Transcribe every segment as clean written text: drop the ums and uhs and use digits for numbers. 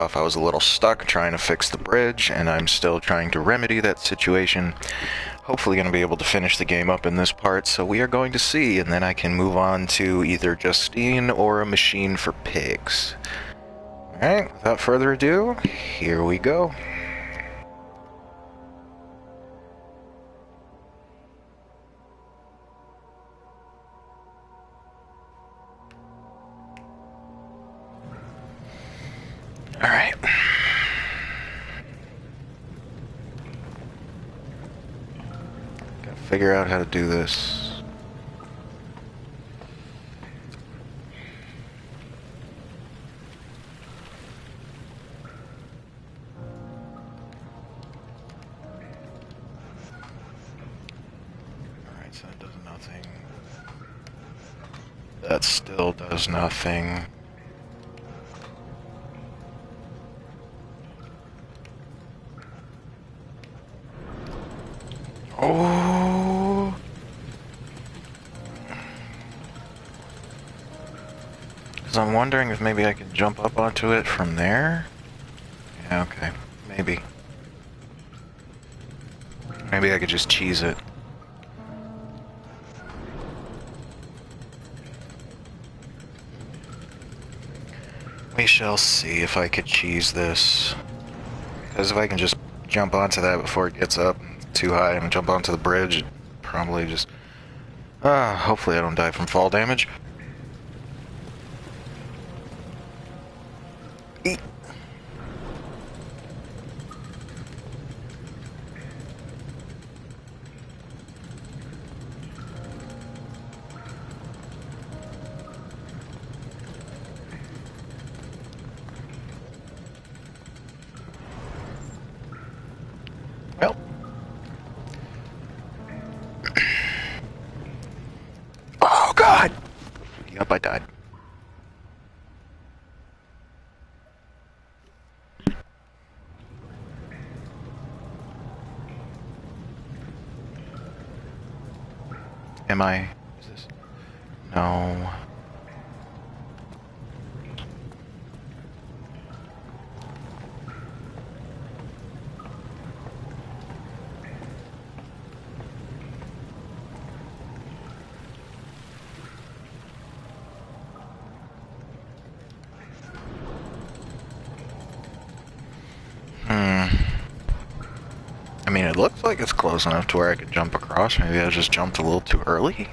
off, I was a little stuck trying to fix the bridge, and I'm still trying to remedy that situation. Hopefully going to be able to finish the game up in this part, so we are going to see, and then I can move on to either Justine or a machine for pigs. Alright, without further ado, here we go. Alright. Gotta figure out how to do this. Alright, so that does nothing. That still does nothing. Oh. Because I'm wondering if maybe I can jump up onto it from there? Yeah, okay. Maybe. Maybe I could just cheese it. We shall see if I could cheese this. Because if I can just jump onto that before it gets up too high and jump onto the bridge, it probably just... hopefully I don't die from fall damage. Eat. Well. Oh, God! Yep, I died. Am I? Is this? No. I mean, it looks like it's close enough to where I could jump across. Maybe I just jumped a little too early.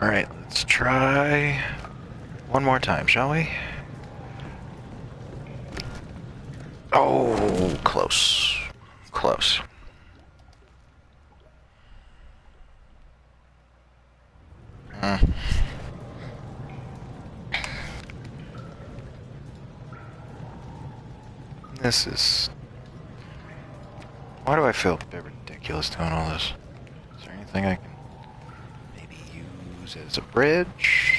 Alright, let's try one more time, shall we? Oh, close. Close. This is... Why do I feel a bit ridiculous doing all this? Is there anything I can maybe use as a bridge?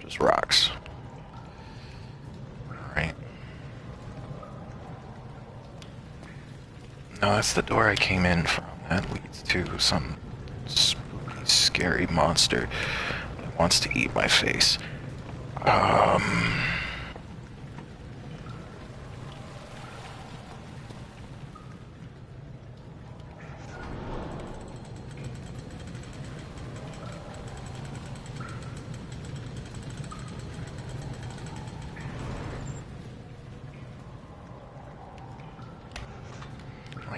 Just rocks. Alright. No, that's the door I came in from. That leads to some spooky, scary monster that wants to eat my face.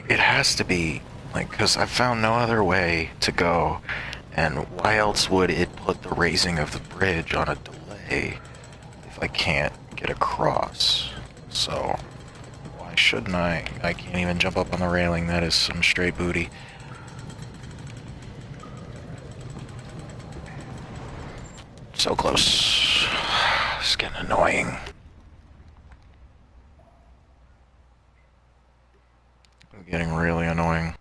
It has to be, like, because I've found no other way to go, and why else would it put the raising of the bridge on a delay if I can't get across? So, why shouldn't I? I can't even jump up on the railing. That is some straight booty. So close. It's getting annoying. getting really annoying.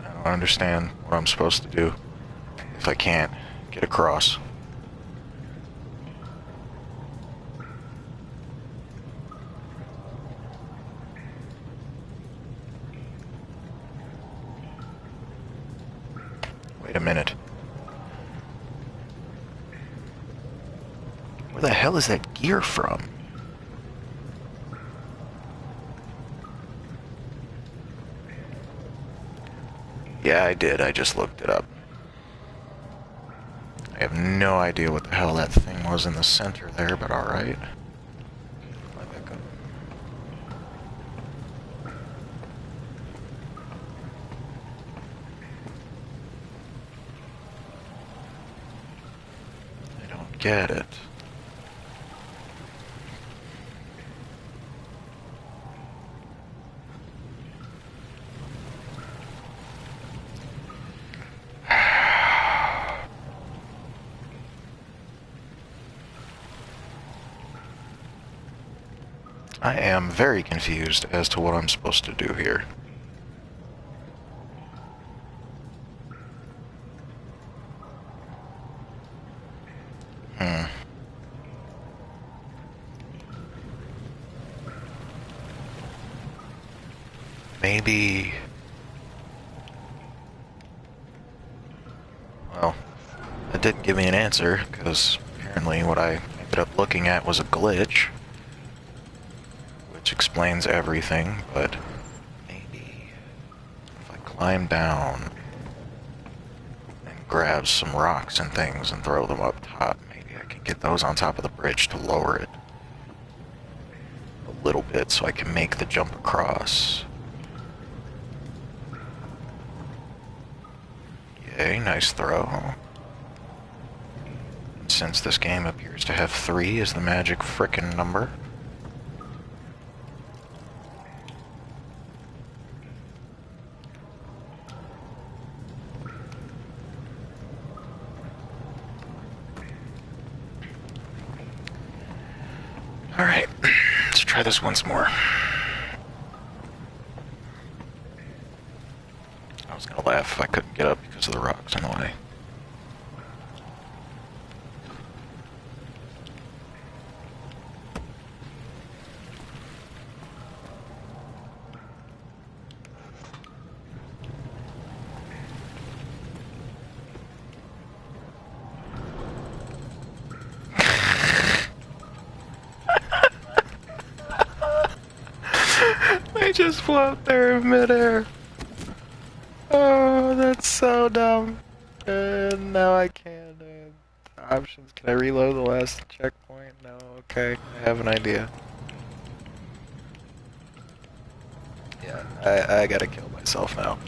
I don't understand what I'm supposed to do if I can't get across. Wait a minute. Where the hell is that gear from? Yeah, I did. I just looked it up. I have no idea what the hell that thing was in the center there, but alright. Let that go. I don't get it. I am very confused as to what I'm supposed to do here. Maybe... Well, it didn't give me an answer, because apparently what I ended up looking at was a glitch. Which explains everything, but maybe if I climb down and grab some rocks and things and throw them up top, maybe I can get those on top of the bridge to lower it a little bit so I can make the jump across. Yay, nice throw. Since this game appears to have 3 as the magic frickin' number. Alright, let's try this once more. I was gonna laugh if I couldn't get up because of the rocks in the way. I just float there in midair. Oh, that's so dumb. And now I can't. Options. Can I reload the last checkpoint? No. Okay. I have an idea. Yeah. I gotta kill myself now.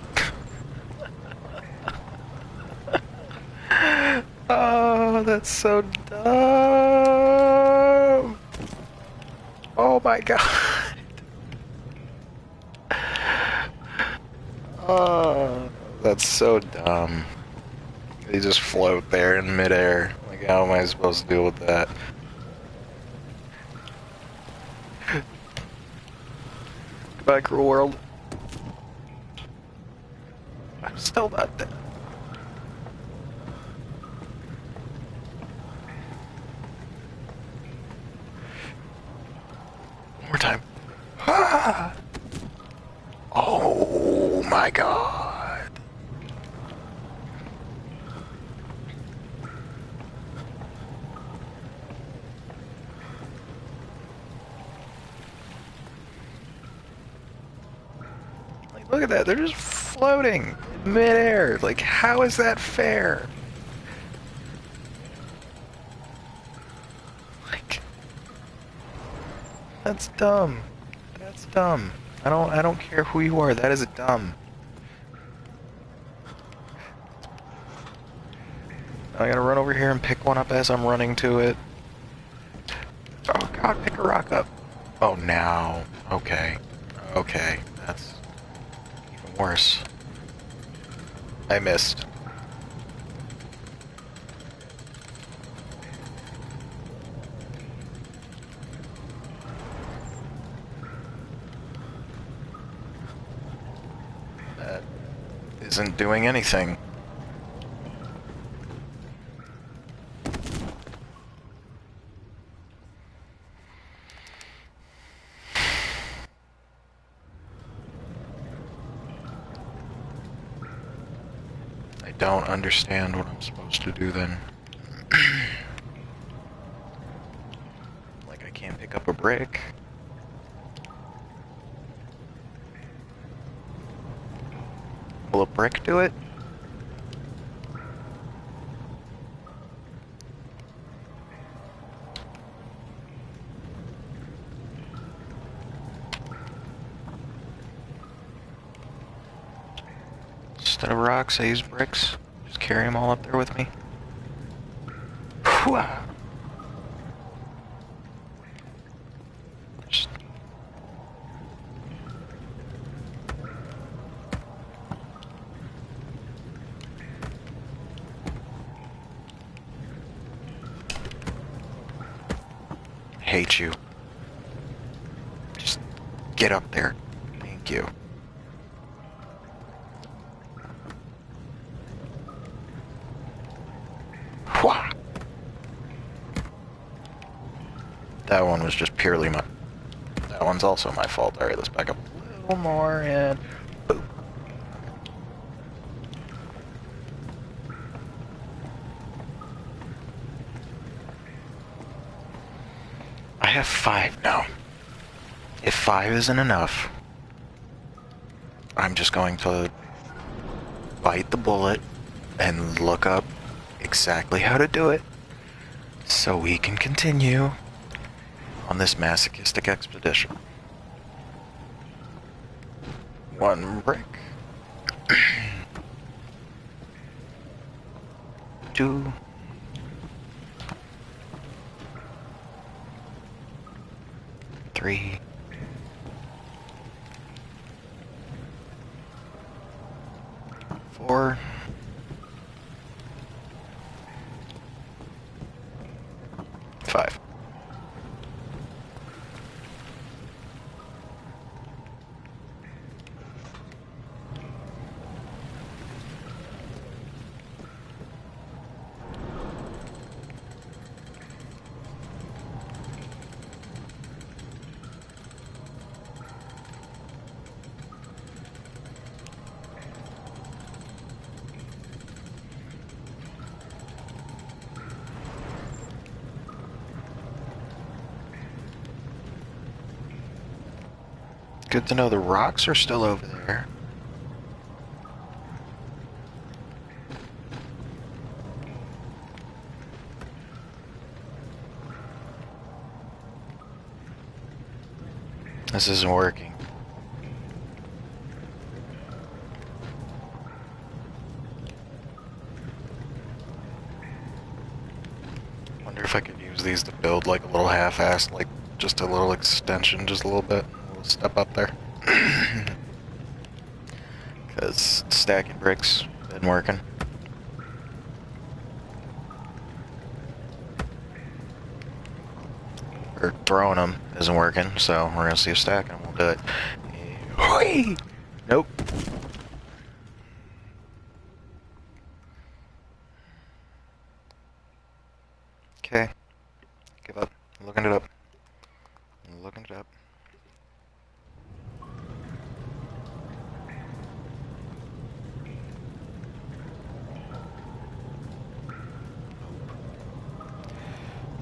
Oh, that's so dumb. Oh my god. Oh, that's so dumb. They just float there in midair. Like, how am I supposed to deal with that? Goodbye, cruel world. I'm still not dead. One more time. Ah! Oh my god. Like, look at that. They're just floating in midair. Like, how is that fair? Like, that's dumb. That's dumb. I don't care who you are. That is dumb. I gotta run over here and pick one up as I'm running to it. Oh god, pick a rock up. Oh, now. Okay. Okay. That's even worse. I missed. That isn't doing anything. I don't understand what I'm supposed to do then. Like, I can't pick up a brick. Will a brick do it? Instead of rocks, I use bricks. Just carry them all up there with me. Just... hate you. Just get up there. Thank you. That one was just purely my... That one's also my fault. Alright, let's back up a little more and... boom. I have 5 now. If 5 isn't enough, I'm just going to bite the bullet and look up exactly how to do it so we can continue on this masochistic expedition. 1 brick. 2. 3. 4. 5. Good to know the rocks are still over there. This isn't working. Wonder if I could use these to build like a little half-assed, like just a little extension, just a little bit. A little step up there. Because stacking bricks been working. Or throwing them isn't working, so we're gonna see if stacking them will do it. Hoi! Nope. Okay. Give up. I'm looking it up. I'm looking it up.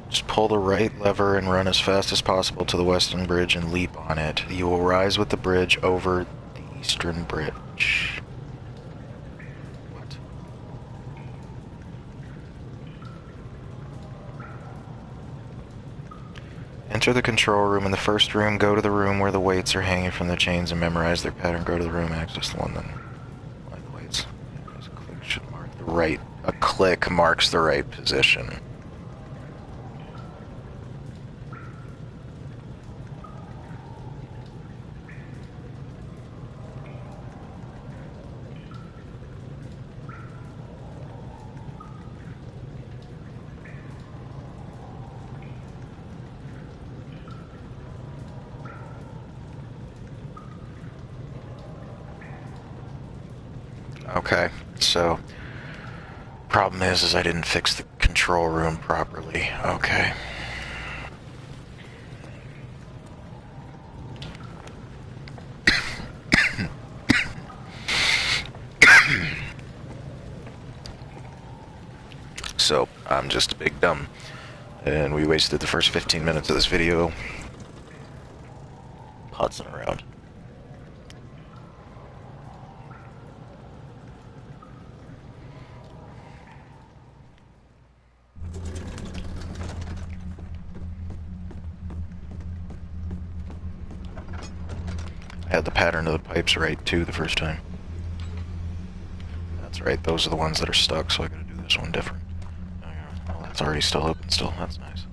Just pull the right lever and run as fast as possible to the western bridge and leap on it. You will rise with the bridge over the eastern bridge. What? Enter the control room. In the first room, go to the room where the weights are hanging from the chains and memorize their pattern. Go to the room, access the one, then line the weights. A click should mark the right. A click marks the right position. Okay, so problem is I didn't fix the control room properly. Okay. So, I'm just a big dumb. And we wasted the first 15 minutes of this video putzing around. I had the pattern of the pipes right, too, the first time. That's right, those are the ones that are stuck, so I gotta do this one different. Oh, yeah. Well, that's already still open still, that's nice.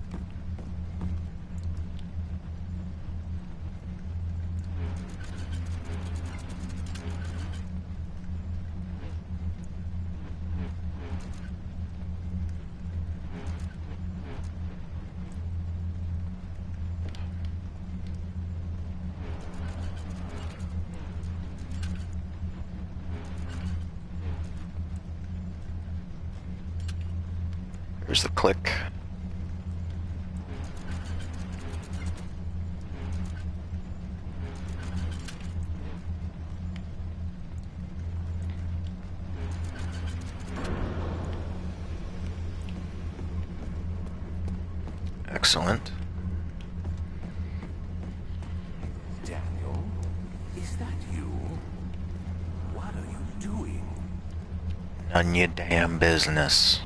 Here's the click. Excellent. Daniel, is that you? What are you doing? None your damn business.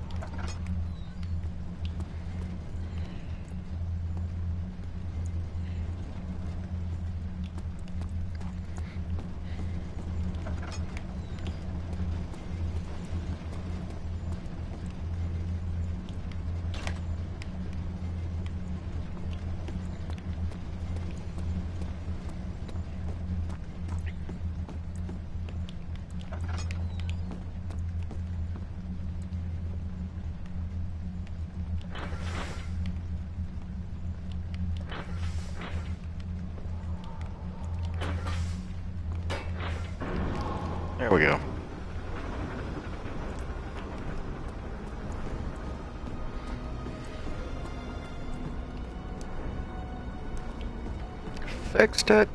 There we go. Fixed it.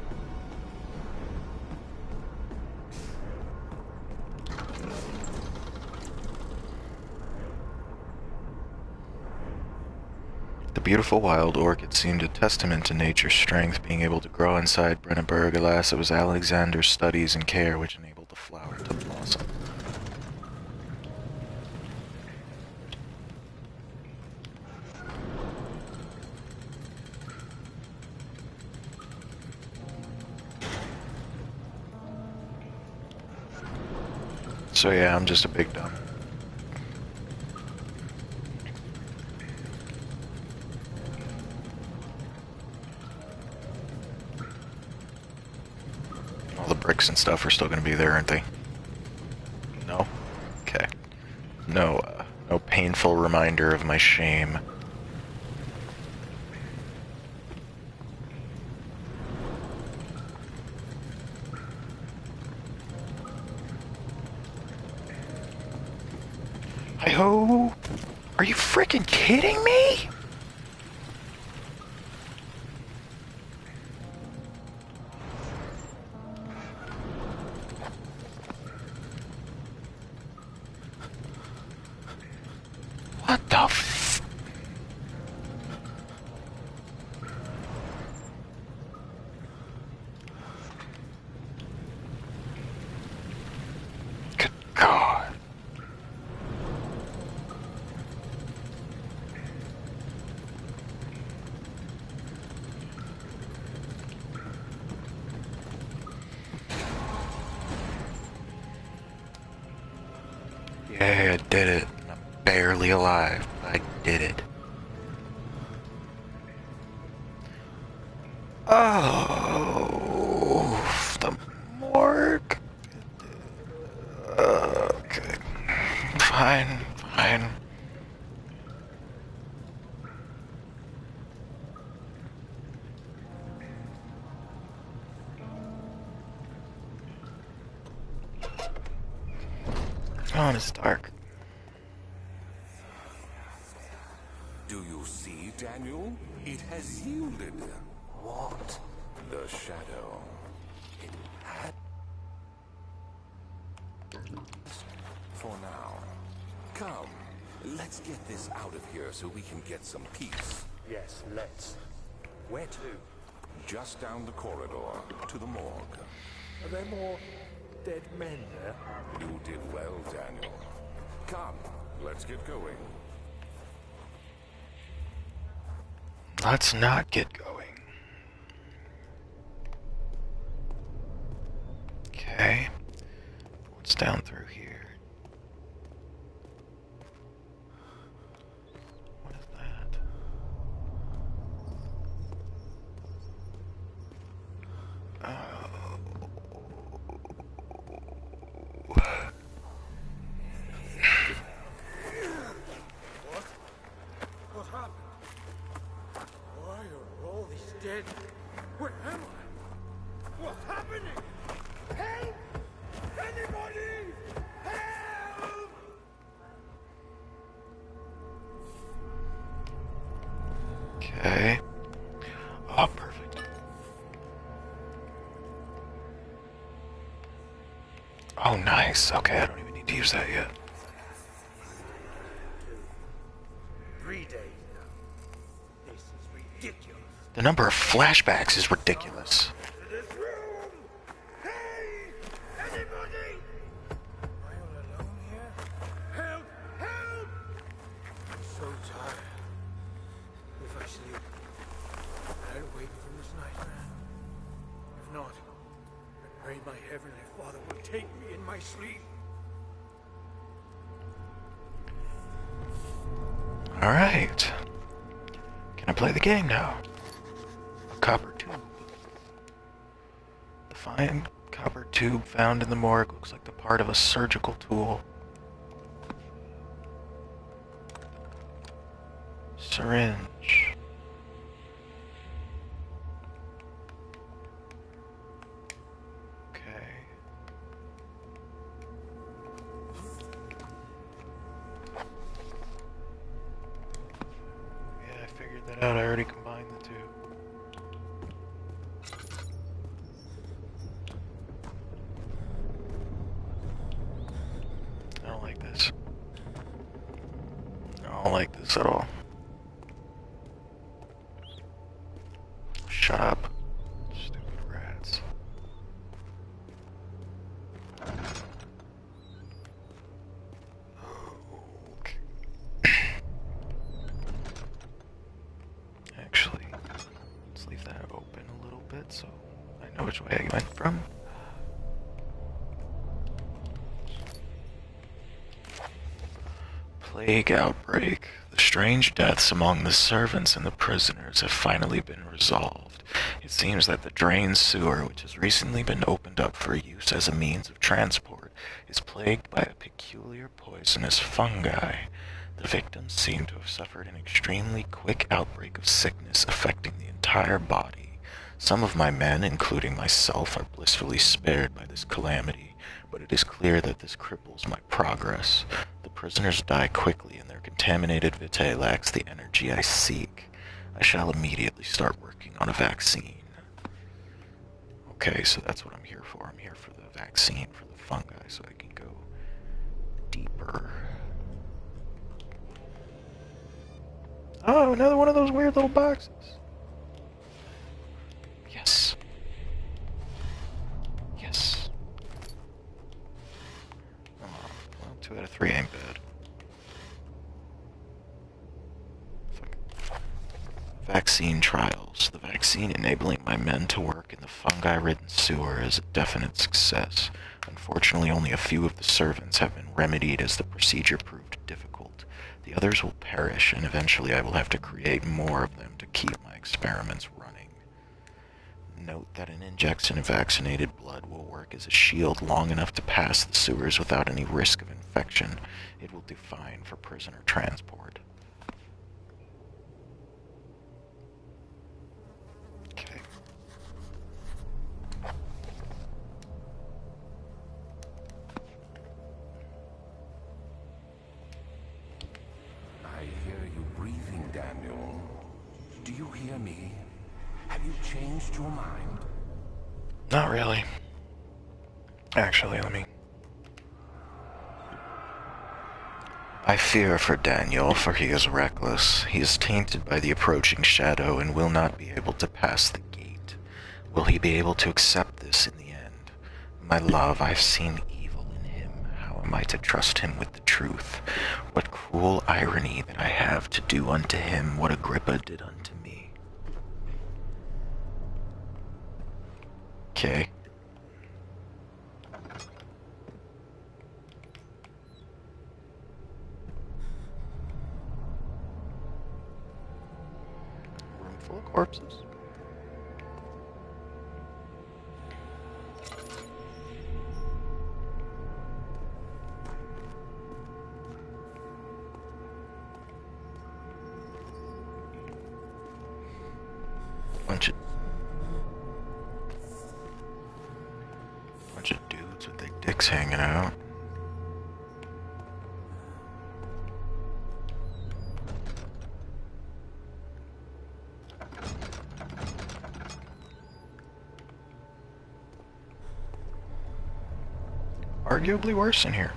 The beautiful wild orchid seemed a testament to nature's strength, being able to grow inside Brennenburg. Alas, it was Alexander's studies and care which enabled the flower to blossom. So yeah, I'm just a big dumb. All the bricks and stuff are still gonna be there, aren't they? No? Okay. No painful reminder of my shame. Hi-ho! Are you freaking kidding me? What the f... Good God. Yeah, I did it. I'm barely alive, but I did it. Oh, the morgue. Okay. Fine, fine. on? It's dark. Do you see, Daniel? It has yielded. What? The shadow. It had... For now. Come, let's get this out of here so we can get some peace. Yes, let's. Where to? Just down the corridor, to the morgue. Are there more dead men there? You did well, Daniel. Come, let's get going. Let's not get going. Okay. What's down through here? What is that? What happened? Why are all these dead? Where am I? What's happening? Help! Anybody! Help! Okay. Oh, perfect. Oh, nice. Okay, I don't even need to use that yet. 3 days now. This is ridiculous. The number of flashbacks is ridiculous. To this room! Hey! Anybody! Am I all alone here? Help! Help! I'm so tired. If I sleep, I'll wake from this nightmare. If not, I pray my Heavenly Father will take me in my sleep. Alright. Can I play the game now? A copper tube. The fine copper tube found in the morgue looks like the part of a surgical tool. Syringe. Okay. Yeah, I figured that out. I already combined the two. I don't like this. I don't like this at all. Shut up. Stupid rats. Okay. Actually, let's leave that open a little bit so I know which way I went from. Plague outbreak. The strange deaths among the servants and the prisoners have finally been resolved. It seems that the drain sewer, which has recently been opened up for use as a means of transport, is plagued by a peculiar poisonous fungi. The victims seem to have suffered an extremely quick outbreak of sickness affecting the entire body. Some of my men, including myself, are blissfully spared by this calamity, but it is clear that this cripples my progress. The prisoners die quickly, and their contaminated vitae lacks the energy I seek. I shall immediately start working on a vaccine. Okay, so that's what I'm here for. I'm here for the vaccine for the fungi, so I can go deeper. Oh, another one of those weird little boxes. Yes. Yes. Oh, well, 2 out of 3 ain't bad. Fuck. Vaccine trials. The vaccine enabling my men to work in the fungi-ridden sewer is a definite success. Unfortunately, only a few of the servants have been remedied as the procedure proved difficult. The others will perish, and eventually I will have to create more of them to keep my experiments running. Note that an injection of vaccinated blood will work as a shield long enough to pass the sewers without any risk of infection. It will do fine for prisoner transport. Okay. you changed your mind? Not really. Actually, I fear for Daniel, for he is reckless. He is tainted by the approaching shadow and will not be able to pass the gate. Will he be able to accept this in the end? My love, I've seen evil in him. How am I to trust him with the truth? What cruel irony that I have to do unto him what Agrippa did unto me. Okay. Room full of corpses. Bunch of dudes with their dicks hanging out. Arguably worse in here.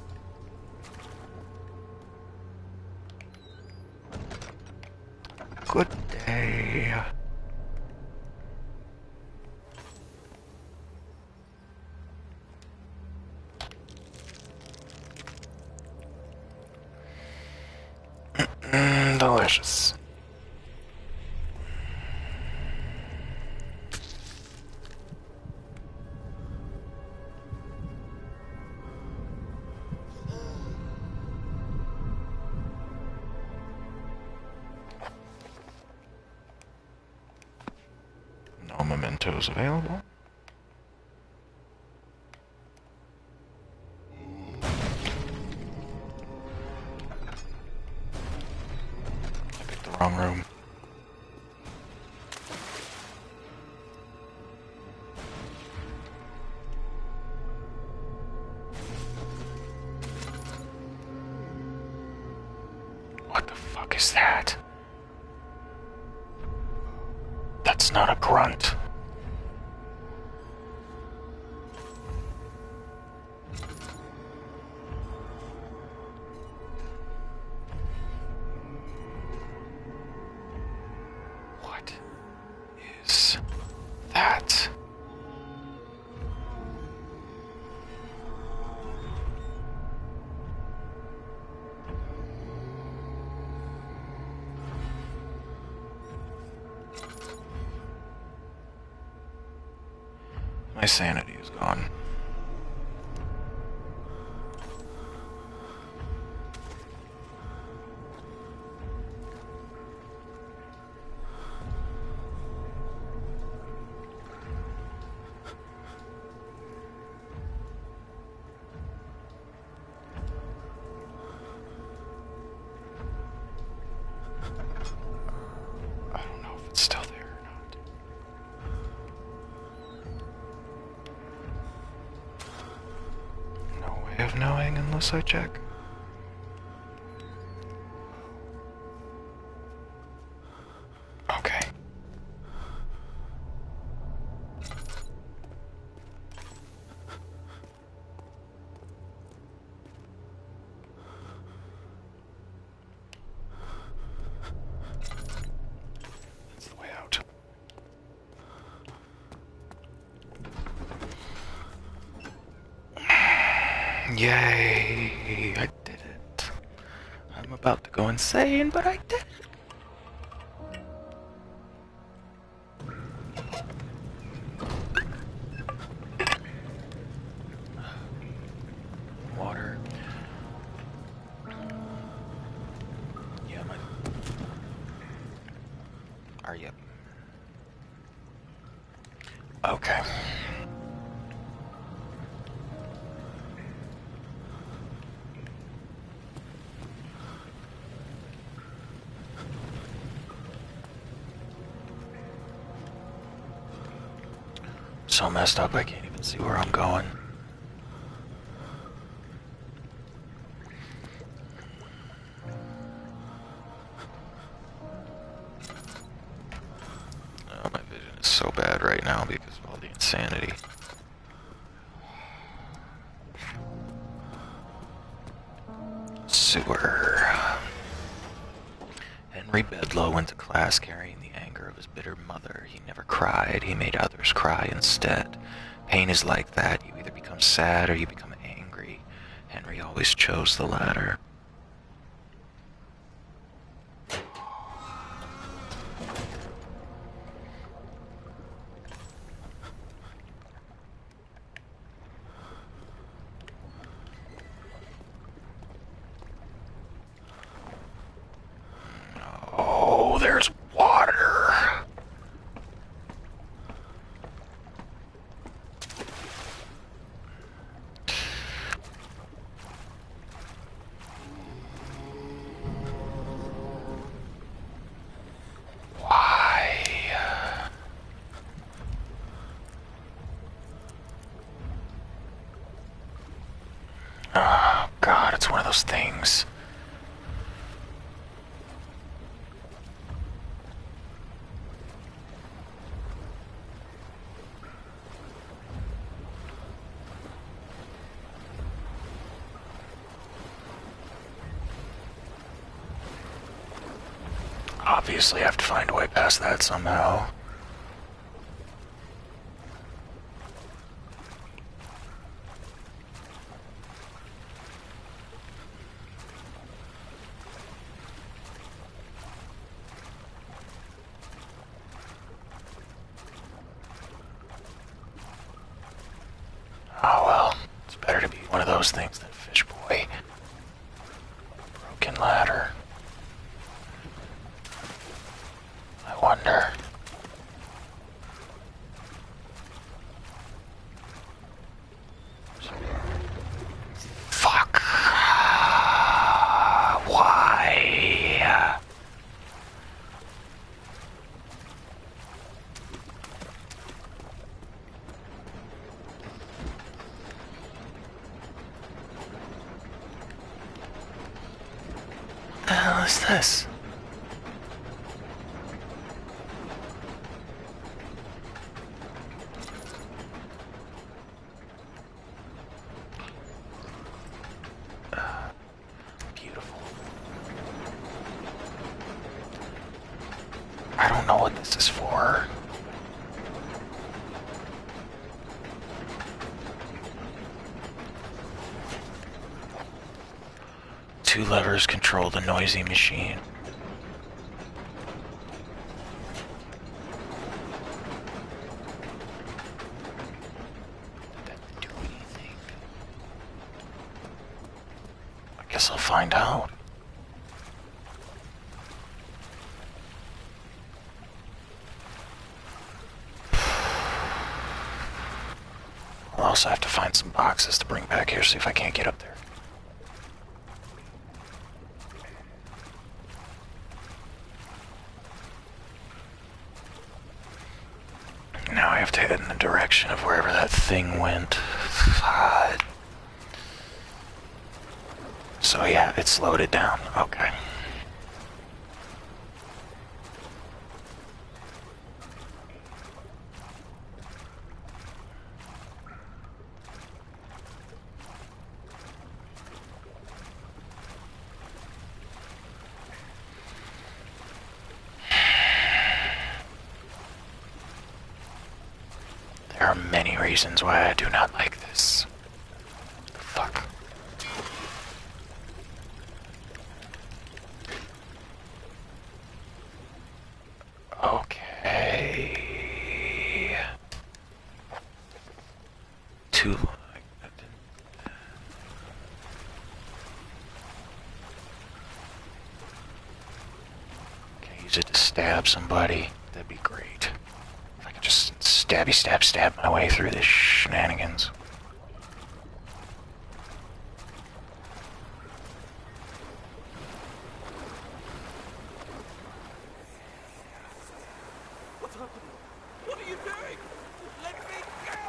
Good day. Delicious. No mementos available. I picked the wrong room. What the fuck is that? That's not a grunt. What is that? My sanity is gone. I don't know if it's still there or not. No way of knowing unless I check. Okay. That's the way out. Yay, I did it. I'm about to go insane, but I did it. Water. Yeah, my... Are you? Okay. So messed up I can't even see where I'm going. Oh, my vision is so bad right now because of all the insanity. Sewer. Henry Bedloe went to class carrying the anger of his bitter mother. He never cried. He made others cry instead. Pain is like that. You either become sad or you become angry. Henry always chose the latter. Oh, there's water. Why? Oh, God, it's one of those things. Obviously, I have to find a way past that somehow. Oh well, it's better to be one of those things than Fish Boy. Broken ladder. I wonder. Fuck. Why? What the hell is this? Beautiful. I don't know what this is for. Two levers control the noisy machine. Did that do anything? I guess I'll find out. I'll also have to find some boxes to bring back here, see if I can't get up there. Now I have to head in the direction of wherever that thing went. God. So yeah, it slowed it down. Okay. There are many reasons why I do not like this. Fuck. Okay. Too long. Can I use it to stab somebody? That'd be great. If I could just stabby stab my way through this shenanigans. What's happening? What are you doing? Let me go!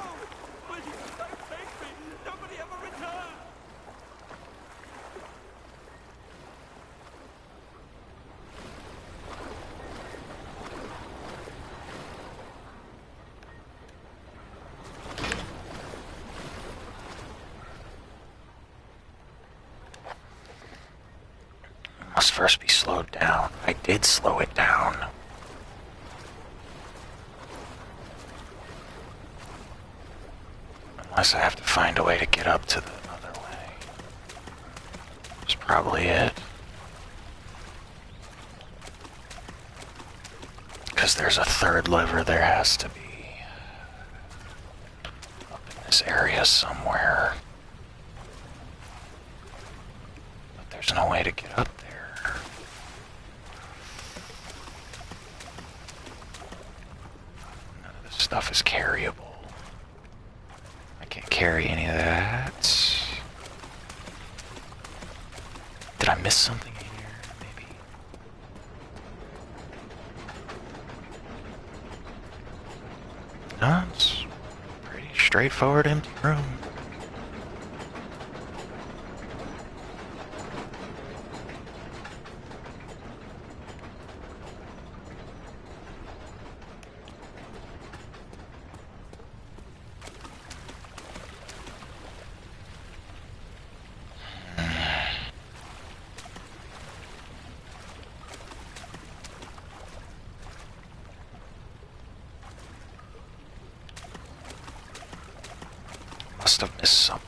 Please, don't take me! Nobody ever return! must first be slowed down. I did slow it down. Unless I have to find a way to get up to the other way. That's probably it. Because there's a third lever, there has to be. Up in this area somewhere. But there's no way to get up there. None of this stuff is carryable. I can't carry any of that. Did I miss something in here? Maybe. No, it's pretty straightforward empty room. Must have missed something.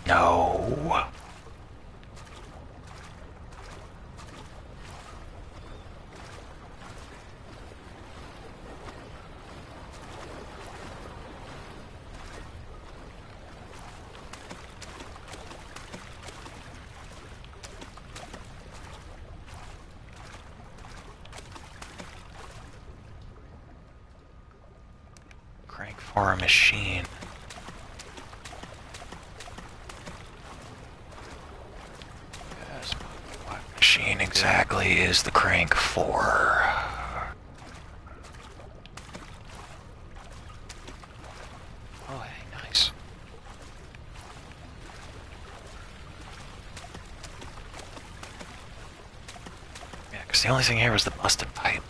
No. Crank for a machine. Yes, but what machine exactly is the crank for? Oh, hey, nice. Yeah, because the only thing here was the busted pipe.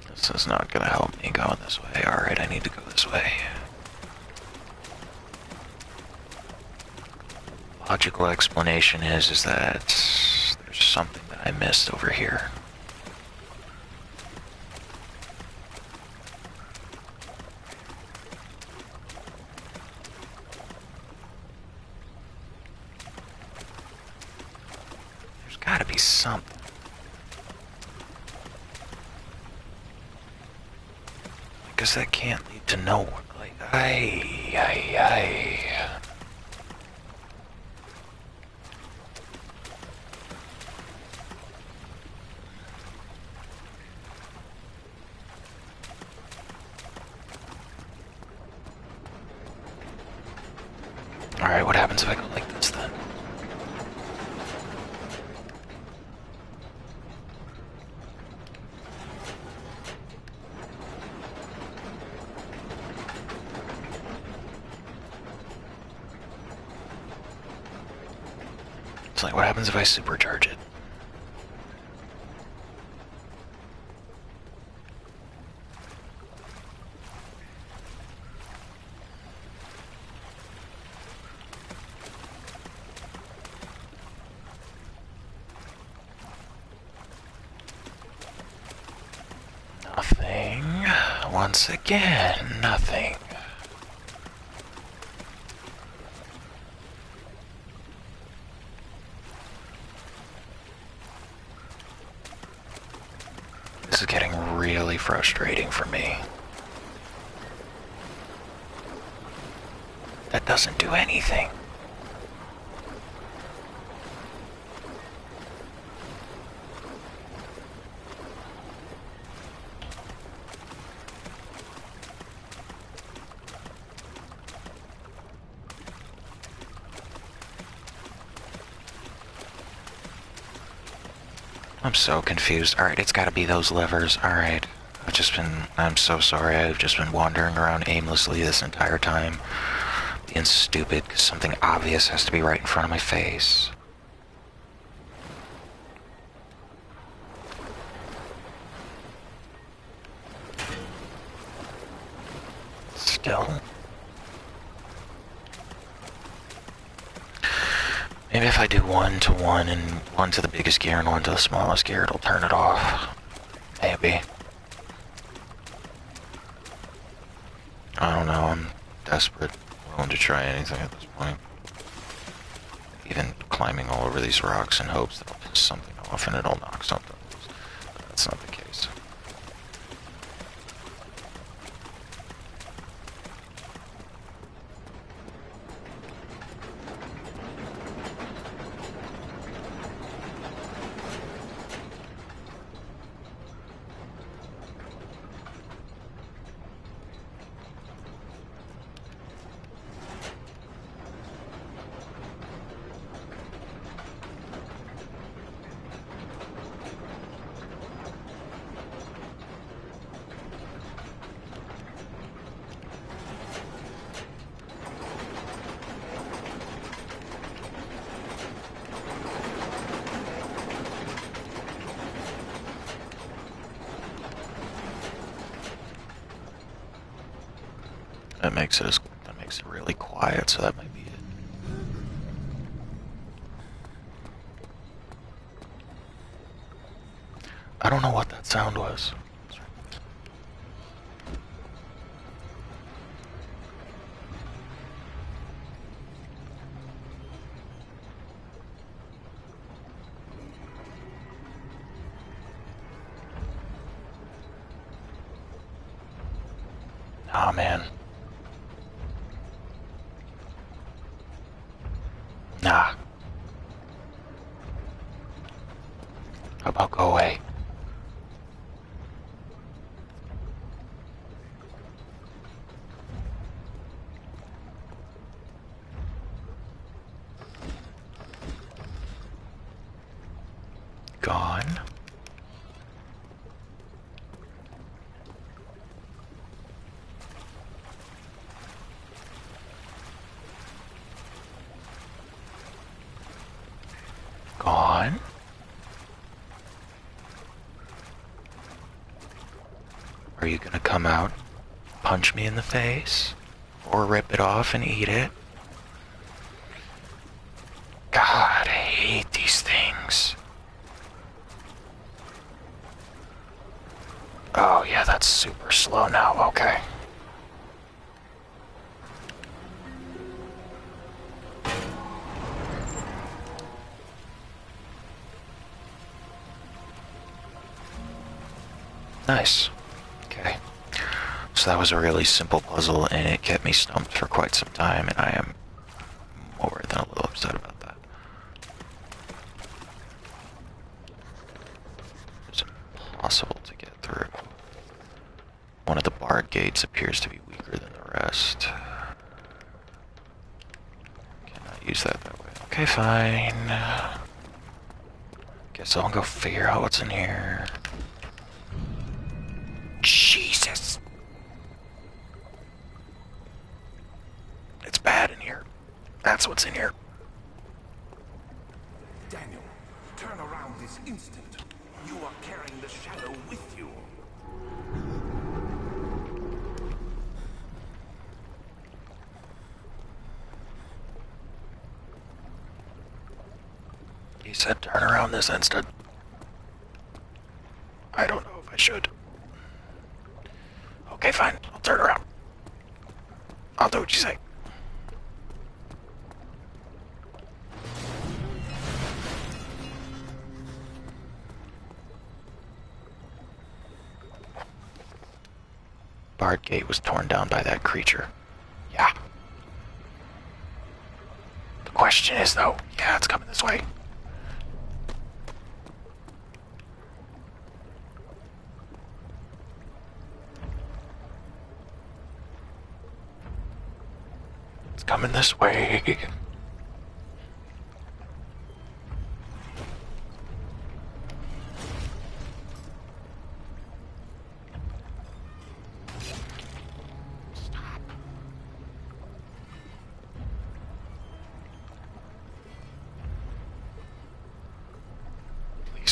This is not gonna help me going this way. Alright, I need to go this way. Logical explanation is that there's something that I missed over here. There's gotta be something. Because that can't lead to nowhere. Like, aye. Alright, what happens if I go like this then? It's like, what happens if I supercharge it? Nothing. Once again, nothing. This is getting really frustrating for me. That doesn't do anything. I'm so confused. Alright, it's gotta be those levers. Alright. I'm so sorry. I've just been wandering around aimlessly this entire time. Being stupid because something obvious has to be right in front of my face. Still. Maybe if I do 1 to 1 and 1 to the biggest gear and 1 to the smallest gear, it'll turn it off. Maybe. I don't know, I'm desperate, willing to try anything at this point. Even climbing all over these rocks in hopes that I'll piss something off and it'll knock something loose. But that's not the case. That makes it really quiet, so that might be it. I don't know what that sound was. Oh man. Nah. How about go away? Gone. Gone. Are you gonna come out, punch me in the face, or rip it off and eat it? God, I hate these things. Oh yeah, that's super slow now, okay. Nice. Okay. So that was a really simple puzzle, and it kept me stumped for quite some time, and I am more than a little upset about that. It's impossible to get through. One of the barred gates appears to be weaker than the rest. Cannot use that way. Okay, fine. Guess I'll go figure out what's in here. Jesus! It's bad in here. That's what's in here. Daniel, turn around this instant. You are carrying the shadow with you. He said turn around this instant. I don't know if I should. Okay, fine. I'll turn around. I'll do what you say. Barred gate was torn down by that creature. Yeah. The question is, though, yeah, it's coming this way. It's coming this way.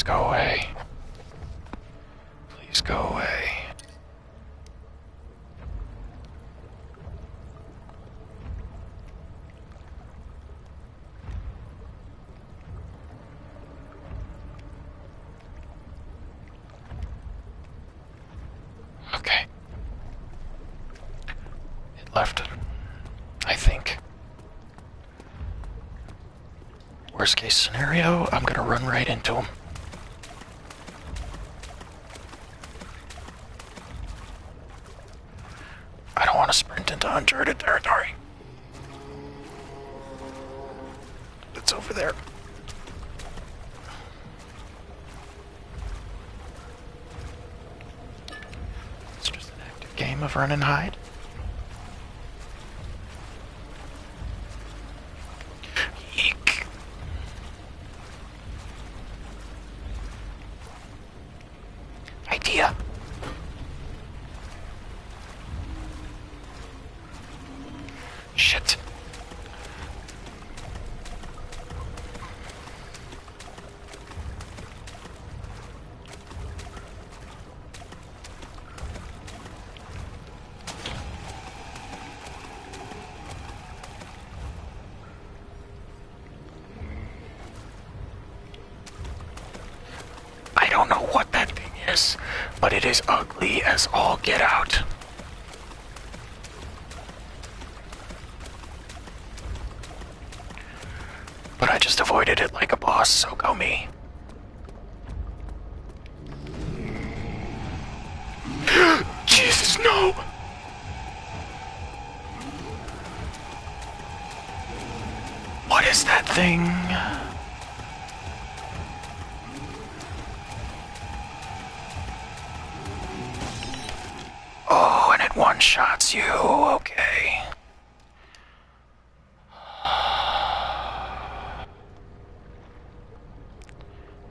Please go away. Please go away. Okay. It left, I think. Worst case scenario, I'm gonna run right into him. I don't want to sprint into uncharted territory. It's over there. It's just an active game of run and hide. Eek. Idea. Shit. I don't know what that thing is, but it is ugly as all get out. But I just avoided it like a boss, so go me. Jesus, no! What is that thing? Oh, and it one-shots you, okay.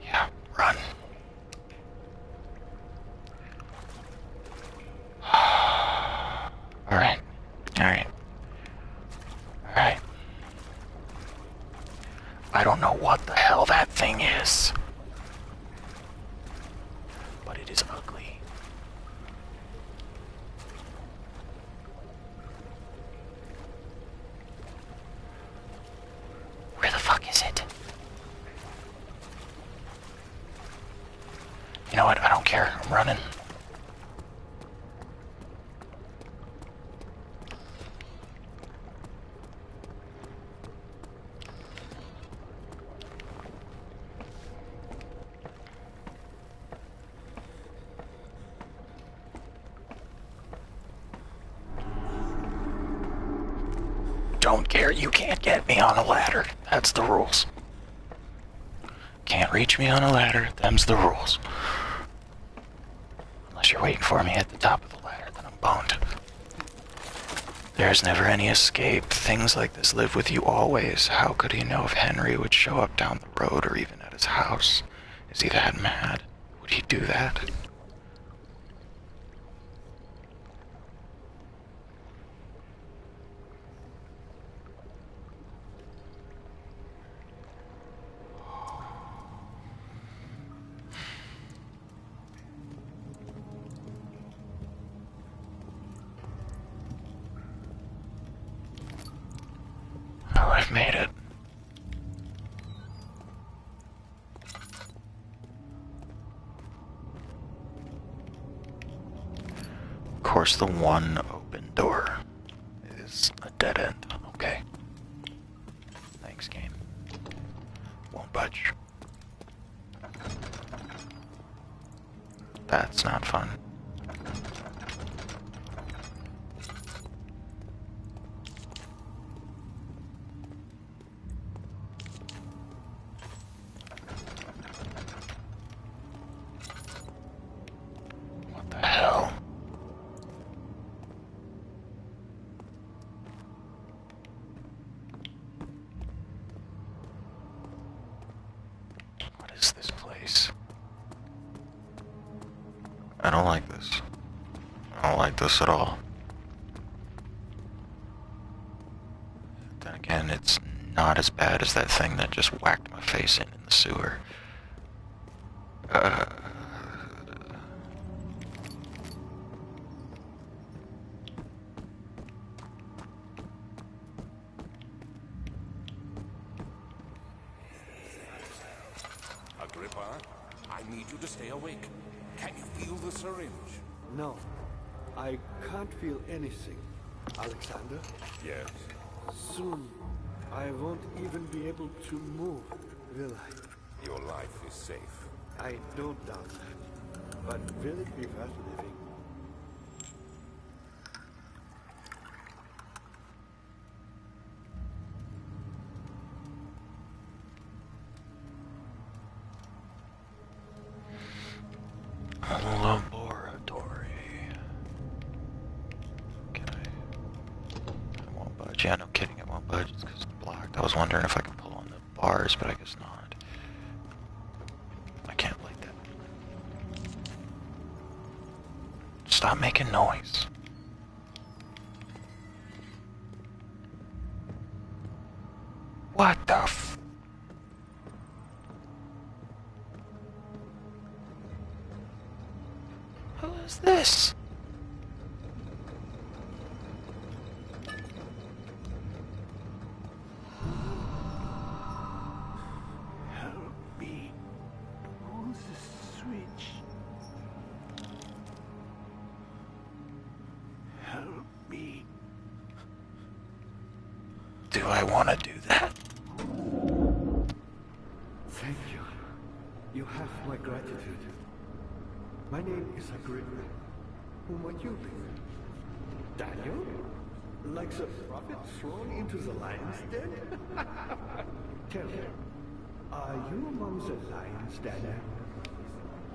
Yeah, run. Alright, alright. Alright. I don't know what the hell that thing is, but it is ugly. Where the fuck is it? You know what? I don't care. I'm running. Don't care. You can't get me on a ladder. That's the rules. Can't reach me on a ladder. Them's the rules. Unless you're waiting for me at the top of the ladder, then I'm boned. There's never any escape. Things like this live with you always. How could he know if Henry would show up down the road or even at his house? Is he that mad? Would he do that? Oh, I've made it. Of course, the one open door is a dead end. Okay. Thanks, game. Won't budge. That's not fun. What the hell? What is this place? I don't like this. I don't like this at all. Then again, it's not as bad as that thing that just whacked my face in the sewer. Uh, Agrippa, I need you to stay awake. Can you feel the syringe? No, I can't feel anything. Alexander, Yes. soon I won't even be able to move, will I? Your life is safe. I don't doubt that. But will it be worth living? laboratory. Can I won't budge. Yeah, no kidding, it won't budge. It's because it's blocked. I was wondering if I could pull on the bars, but I guess not. I can't like that. Stop making noise. What the f... Who is this? Help me. Who's the switch? Help me. Do I want to do that? Thank you. You have my gratitude. My name is Agrippa. Who might you be? Daniel? Like the prophet thrown into the lion's den? Tell me, are you among the lions, Daniel?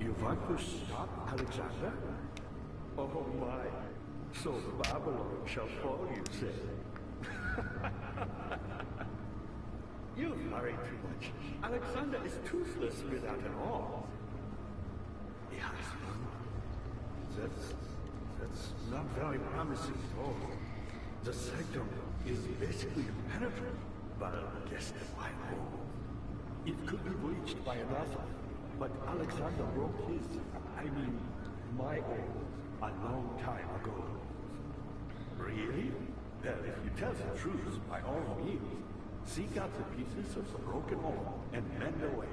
You want to stop Alexander? Oh my. So Babylon shall fall, you say. You worry too much. Alexander is toothless without an arm. Yes, that's not very promising at all. The sanctum is basically impenetrable, but against the white hole. It could be breached by another, but Alexander broke his, my own, a long time ago. Really? Well, if you tell the truth, by all means, seek out the pieces of the broken arm and mend away.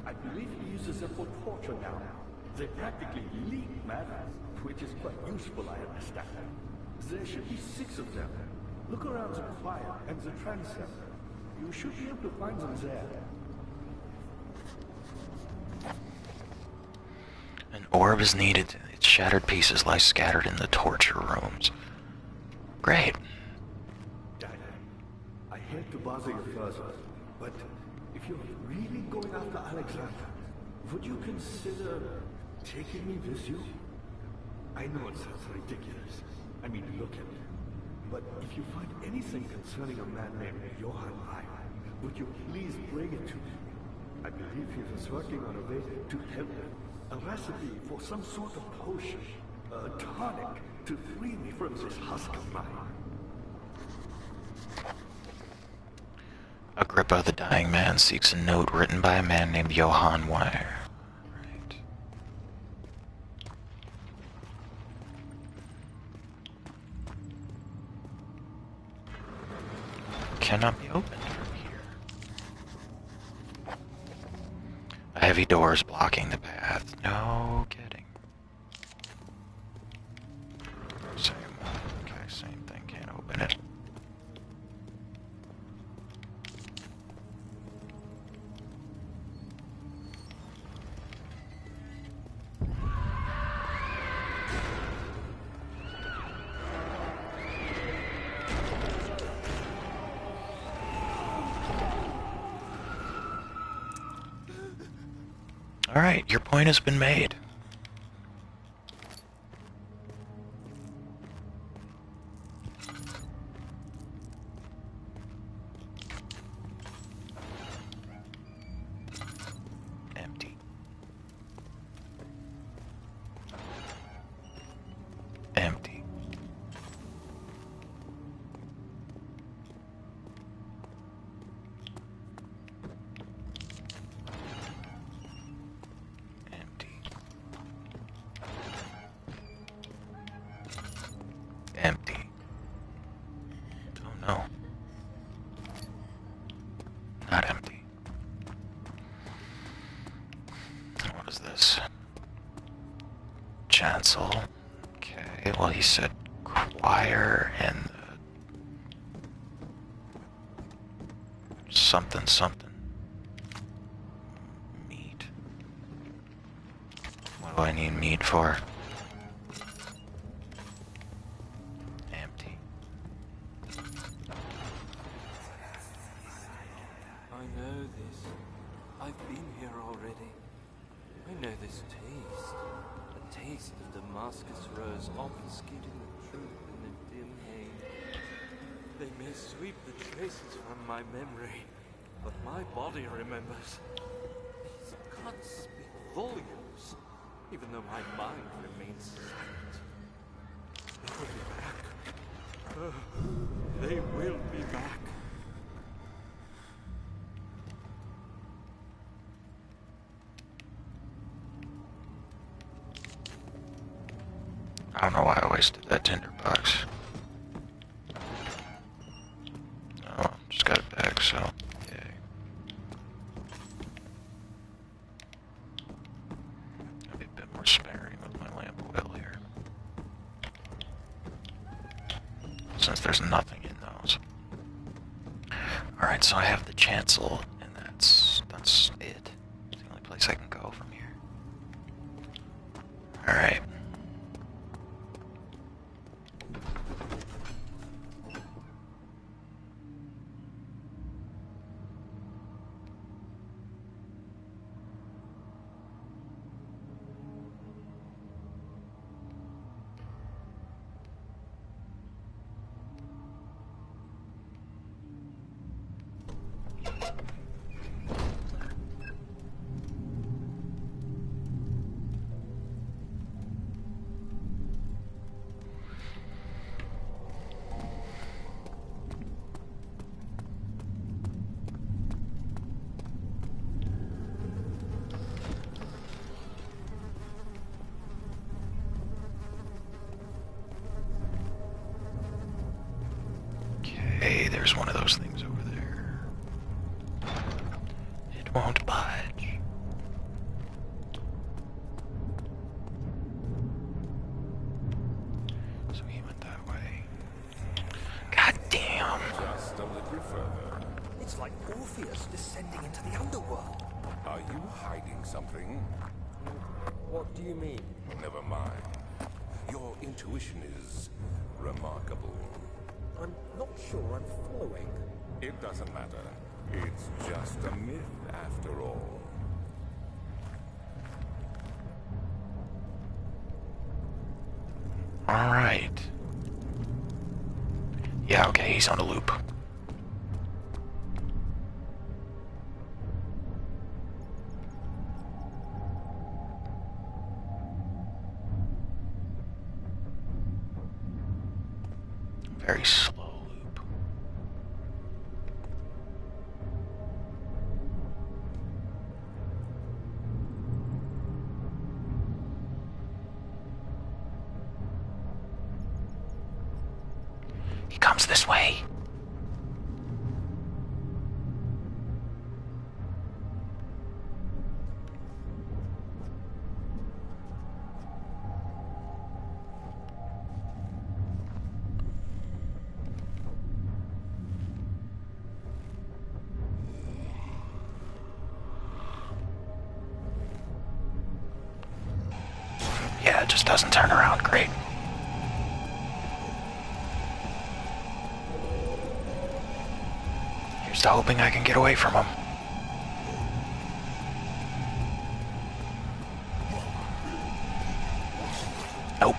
I believe he uses them for torture now. They practically leak matter, which is quite useful, I understand. There should be 6 of them. Look around the choir and the transept. You should be able to find them there. An orb is needed. Its shattered pieces lie scattered in the torture rooms. Great. Dad, I hate to bother you further, but if you're really going after Alexander, would you consider taking me with you? I know it sounds ridiculous. Look at it. But if you find anything concerning a man named Johann I, would you please bring it to me? I believe he was working on a way to help me. A recipe for some sort of potion, a tonic to free me from this husk of mine. Agrippa, the dying man, seeks a note written by a man named Johann Weyer. Right. Cannot be opened from here. A heavy door is blocking the path. No kidding. Same. Okay, same thing. Can't open it. Alright, your point has been made. Empty. Empty. no. Not empty. What is this? Chancel. Okay, well he said choir and something something. Meat. What do I need meat for? Empty. I know this. I've been here already. I know this taste. A taste of Damascus rose obfuscating the truth in the dim haze. They may sweep the traces from my memory, but my body remembers. These cuts speak volumes, even though my mind remains silent. They will be back. They will be back. I don't know why I wasted that tinderbox. Oh, just got it back, so yay. I'll be a bit more sparing with my lamp oil here. Since there's nothing in those. Alright, so I have the chancel, and that's it. It's the only place I can go from here. Alright. Okay, there's one of those things over there. It won't budge. So he went that way. God damn! Just a little further. It's like Orpheus descending into the underworld. Are you hiding something? What do you mean? Never mind. Your intuition is remarkable. I'm not sure I'm following. It doesn't matter. It's just a myth after all. Alright. Yeah, okay, he's on a loop. Very slow loop. He comes this way. Yeah, it just doesn't turn around. Great. Here's to hoping I can get away from him. Nope.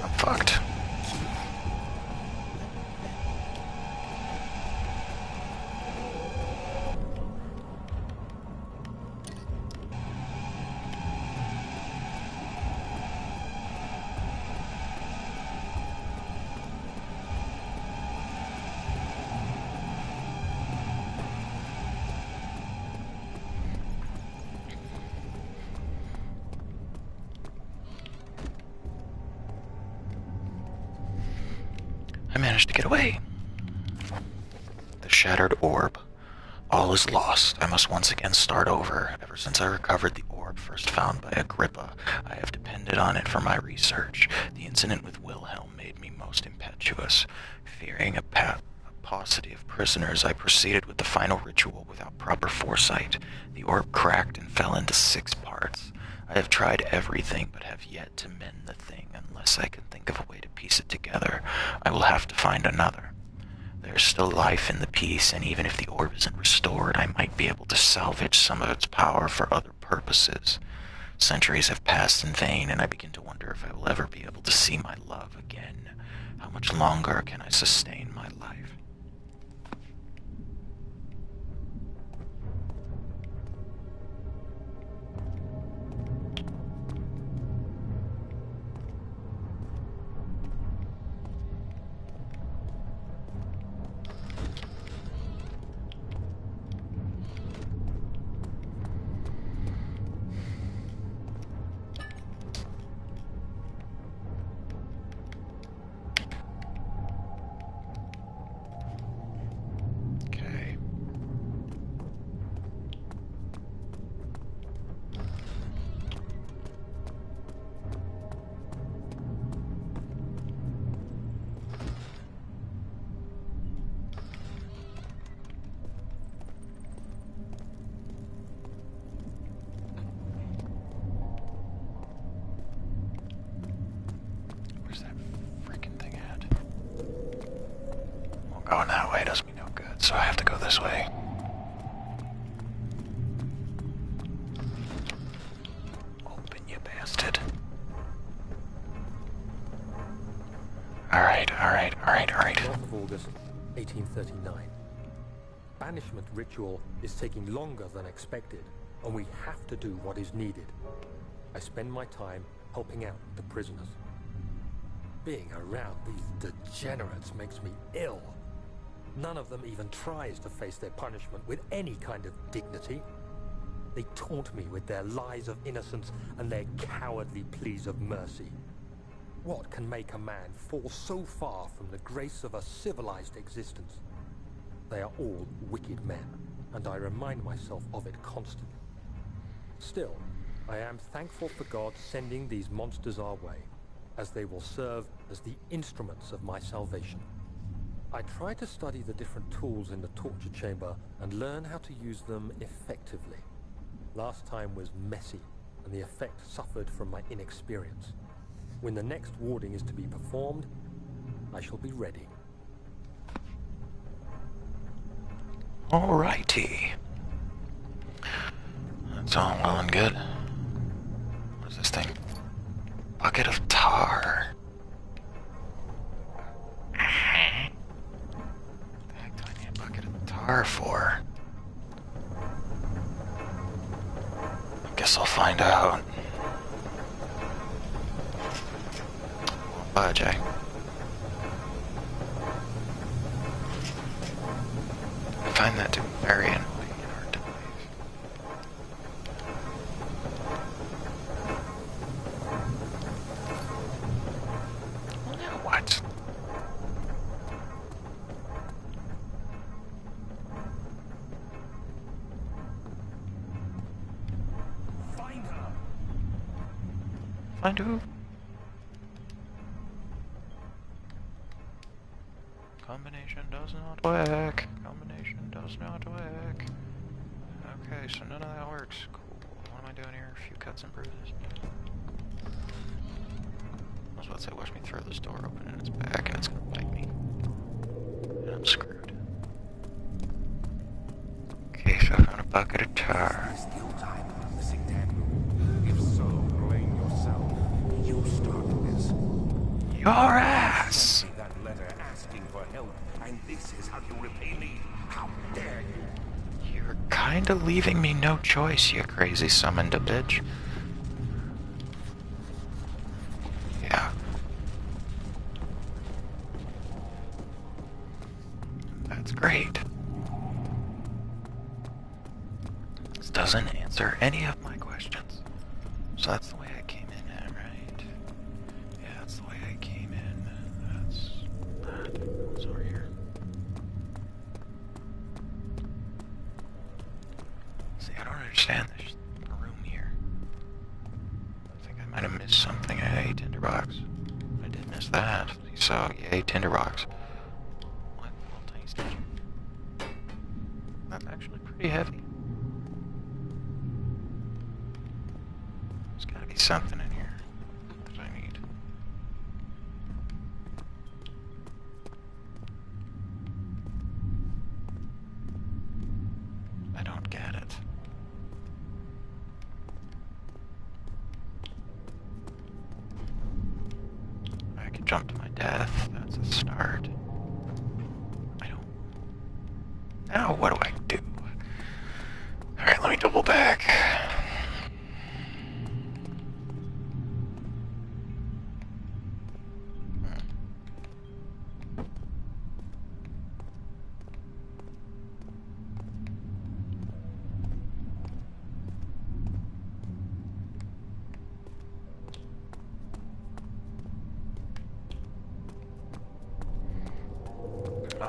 I'm fucked. managed to get away. The shattered orb. All is lost. I must once again start over. Ever since I recovered the orb first found by Agrippa, I have depended on it for my research. The incident with Wilhelm made me most impetuous. Fearing a paucity of prisoners, I proceeded with the final ritual without proper foresight. The orb cracked and fell into 6 parts. I have tried everything, but have yet to mend the thing. Unless I can think of a way to piece it together, I will have to find another. There's still life in the piece, and even if the orb isn't restored, I might be able to salvage some of its power for other purposes. Centuries have passed in vain, and I begin to wonder if I will ever be able to see my love again. How much longer can I sustain my life? Going that way does me no good, so I have to go this way. Open, you bastard. Alright. 12th of August, 1839. Banishment ritual is taking longer than expected, and we have to do what is needed. I spend my time helping out the prisoners. Being around these degenerates makes me ill. None of them even tries to face their punishment with any kind of dignity. They taunt me with their lies of innocence and their cowardly pleas of mercy. What can make a man fall so far from the grace of a civilized existence? They are all wicked men, and I remind myself of it constantly. Still, I am thankful for God sending these monsters our way, as they will serve as the instruments of my salvation. I try to study the different tools in the torture chamber and learn how to use them effectively. Last time was messy, and the effect suffered from my inexperience. When the next warding is to be performed, I shall be ready. Alrighty. That's all well and good. What is this thing? Bucket of tar. What the heck do I need a bucket of tar for? I guess I'll find out. Won't budge, eh? I find that to be very annoying and hard to believe. Well, now what? Find her! Find who? Combination does not work. Combination does not work. Okay, so none of that works. Cool. What am I doing here? A few cuts and bruises. I was about to say, watch me throw this door open and it's back and it's gonna bite me. And I'm screwed. Okay, so I found a bucket of tar. Is still time about missing Daniel? If so, blame yourself. You started this. Your ass! Sent me that letter asking for help, and this is how you repay me. How dare you? You're kinda leaving me no choice, you crazy summoned a bitch. Yeah. That's great. This doesn't answer any of my questions. So that's the way I came in at, right? Yeah, that's the way I came in. That's that. might have missed something. Hey, tinderbox. I did miss that. So, yay, tinderbox. What? Well, tasty. That's actually pretty heavy. There's gotta be something in here that I need. I don't get it. I could jump to my death. That's a start. I don't... Now, what do I do? Alright, let me double back.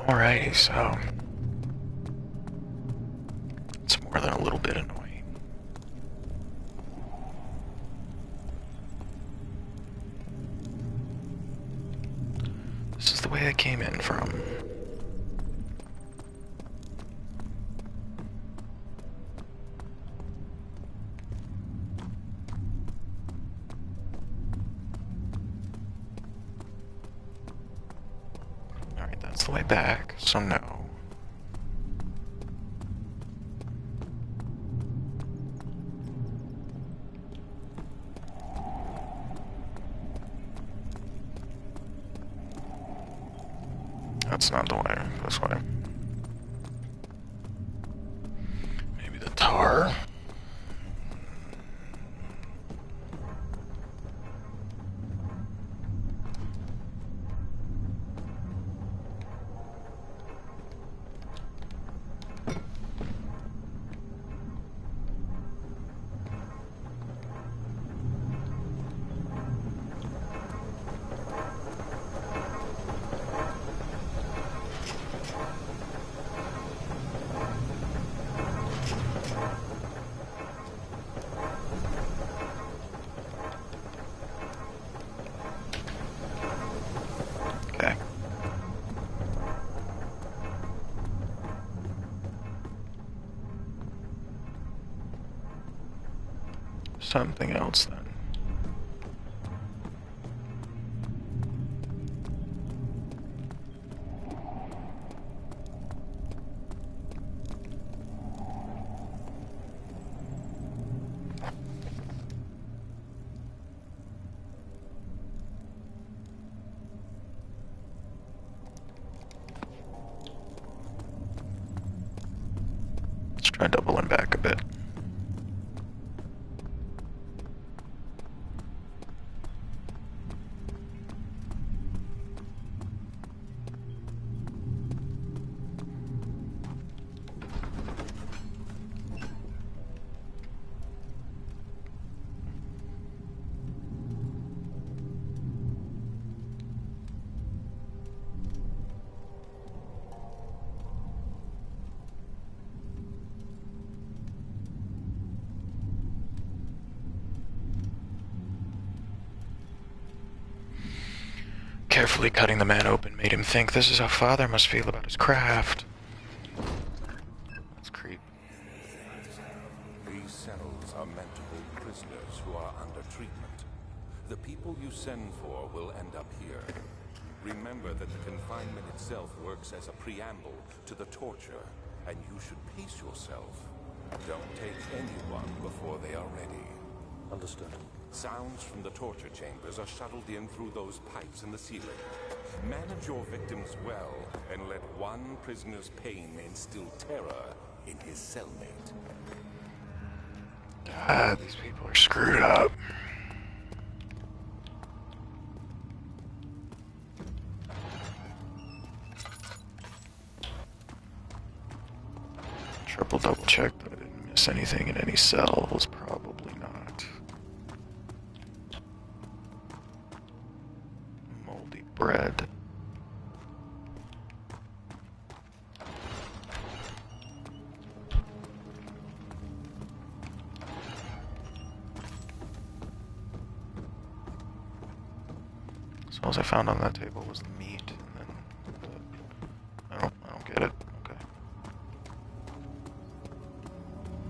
Alrighty, so it's more than a little bit annoying. This is the way I came in from. Alright, that's the way back, so no. That's not the way. This way. Maybe the tar. Okay. Something else then. Let's try doubling back a bit. Carefully cutting the man open made him think this is how Father must feel about his craft. That's creepy. These cells are meant to hold prisoners who are under treatment. The people you send for will end up here. Remember that the confinement itself works as a preamble to the torture, and you should pace yourself. Don't take anyone before they are ready. Understood. Sounds from the torture chambers are shuttled in through those pipes in the ceiling. Manage your victims well, and let one prisoner's pain instill terror in his cellmate. God, these people are screwed up. Triple double check that I didn't miss anything in any cells. Probably not. Moldy bread. So all I found on that table was the meat, and then I don't get it. Okay.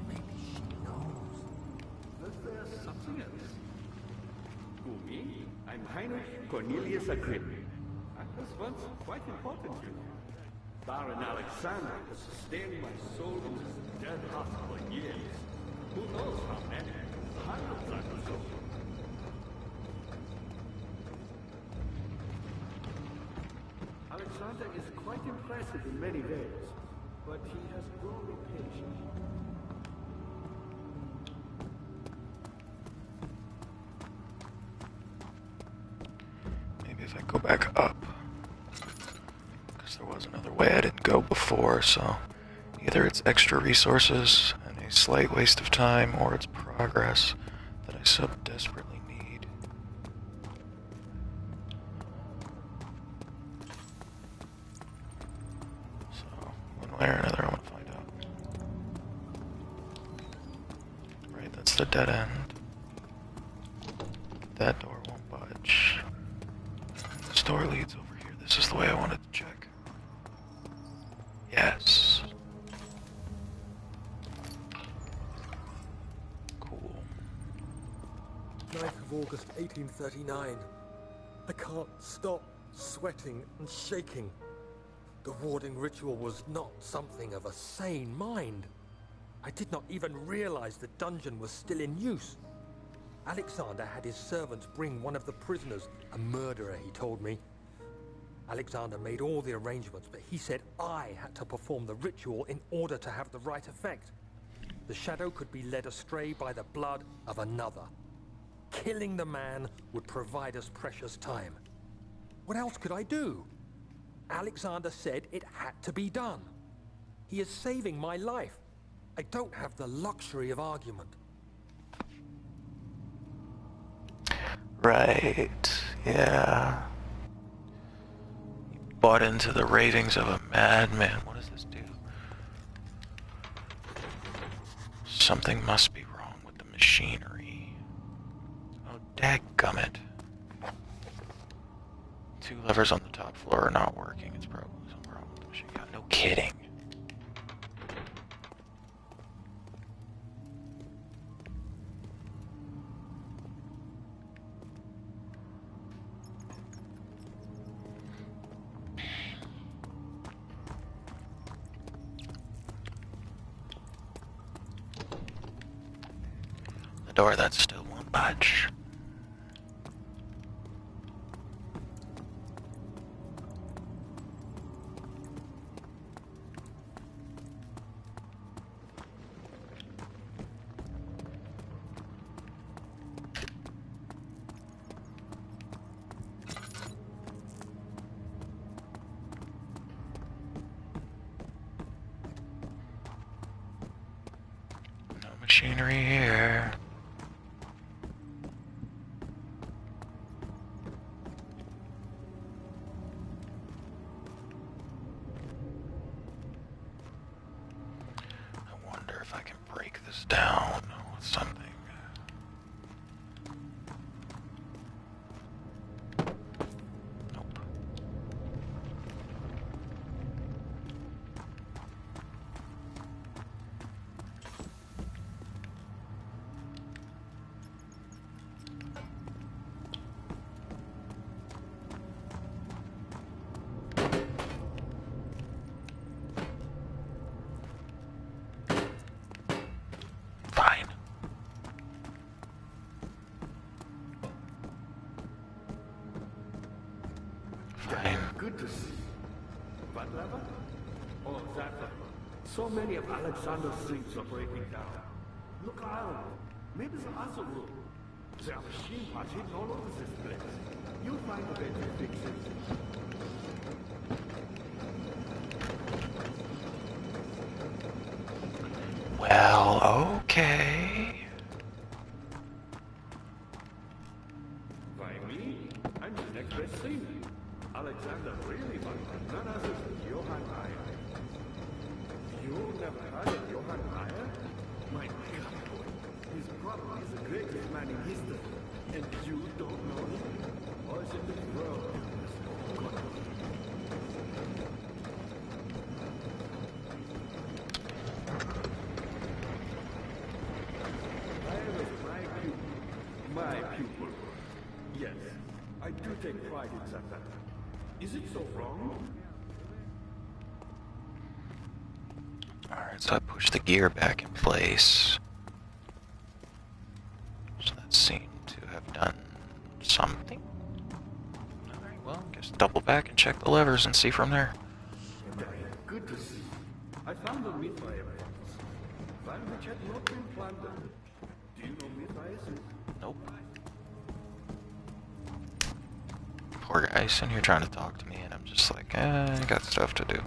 Maybe she knows. Was there something else? Who, me? I'm Heinrich Cornelius Agrippa. I was once quite important, you know. Baron Alexander has sustained my soul in this dead heart for years. Who knows how many? Hundreds, I presume. Alexander is quite impressive in many ways, but he has grown impatient. Maybe if I go back up. Because there was another way I didn't go before, so either it's extra resources and a slight waste of time, or it's progress that I so desperately need. So, one way or another, I want to find out. Right, that's the dead end. That door won't budge. This door leads over here. This is the way I wanted to check. Yes. Cool. 9th of August, 1839. I can't stop sweating and shaking. The warding ritual was not something of a sane mind. I did not even realize the dungeon was still in use. Alexander had his servants bring one of the prisoners, a murderer, he told me. Alexander made all the arrangements, but he said I had to perform the ritual in order to have the right effect. The shadow could be led astray by the blood of another. Killing the man would provide us precious time. What else could I do? Alexander said it had to be done. He is saving my life. I don't have the luxury of argument. Right, yeah. You bought into the ravings of a madman. What does this do? Something must be wrong with the machinery. Oh, dadgummit. 2 levers on the top floor are not working. It's probably some problem with the machine gun. No kidding. The door that still won't budge. No machinery here. I wonder if I can break this down with something. Nope. Fine. Fine. Good to see. What lever? Oh, that lever. So many of Alexander's things are breaking down. Look around. Maybe the other room. There are machine parts hidden all over this place. You'll find a way to fix it. Well, okay. Why me? I'm the next best thing. Alexander really wanted none other than Johann Meyer. You never heard of Johann Meyer? My God, boy. He's probably the greatest man in history. And you don't know him? Or is it the world Yes, I do take pride in that. Is it so wrong? Alright, so I push the gear back in place. So that seemed to have done something. Alright, well, I guess double back and check the levers and see from there. Good to see. I found a Mithai box, one which had not been planted. Do you know Mithai? Nope. Poor guy sitting here trying to talk to me, and I'm just like, I got stuff to do.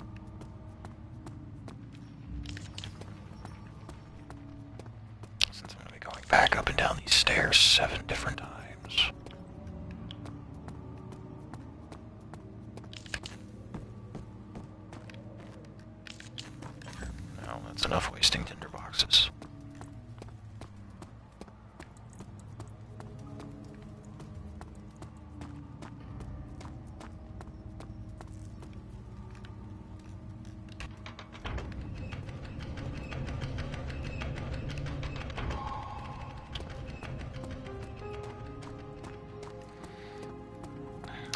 Since I'm gonna be going back up and down these stairs 7 different times. No, that's enough wasting tinder boxes.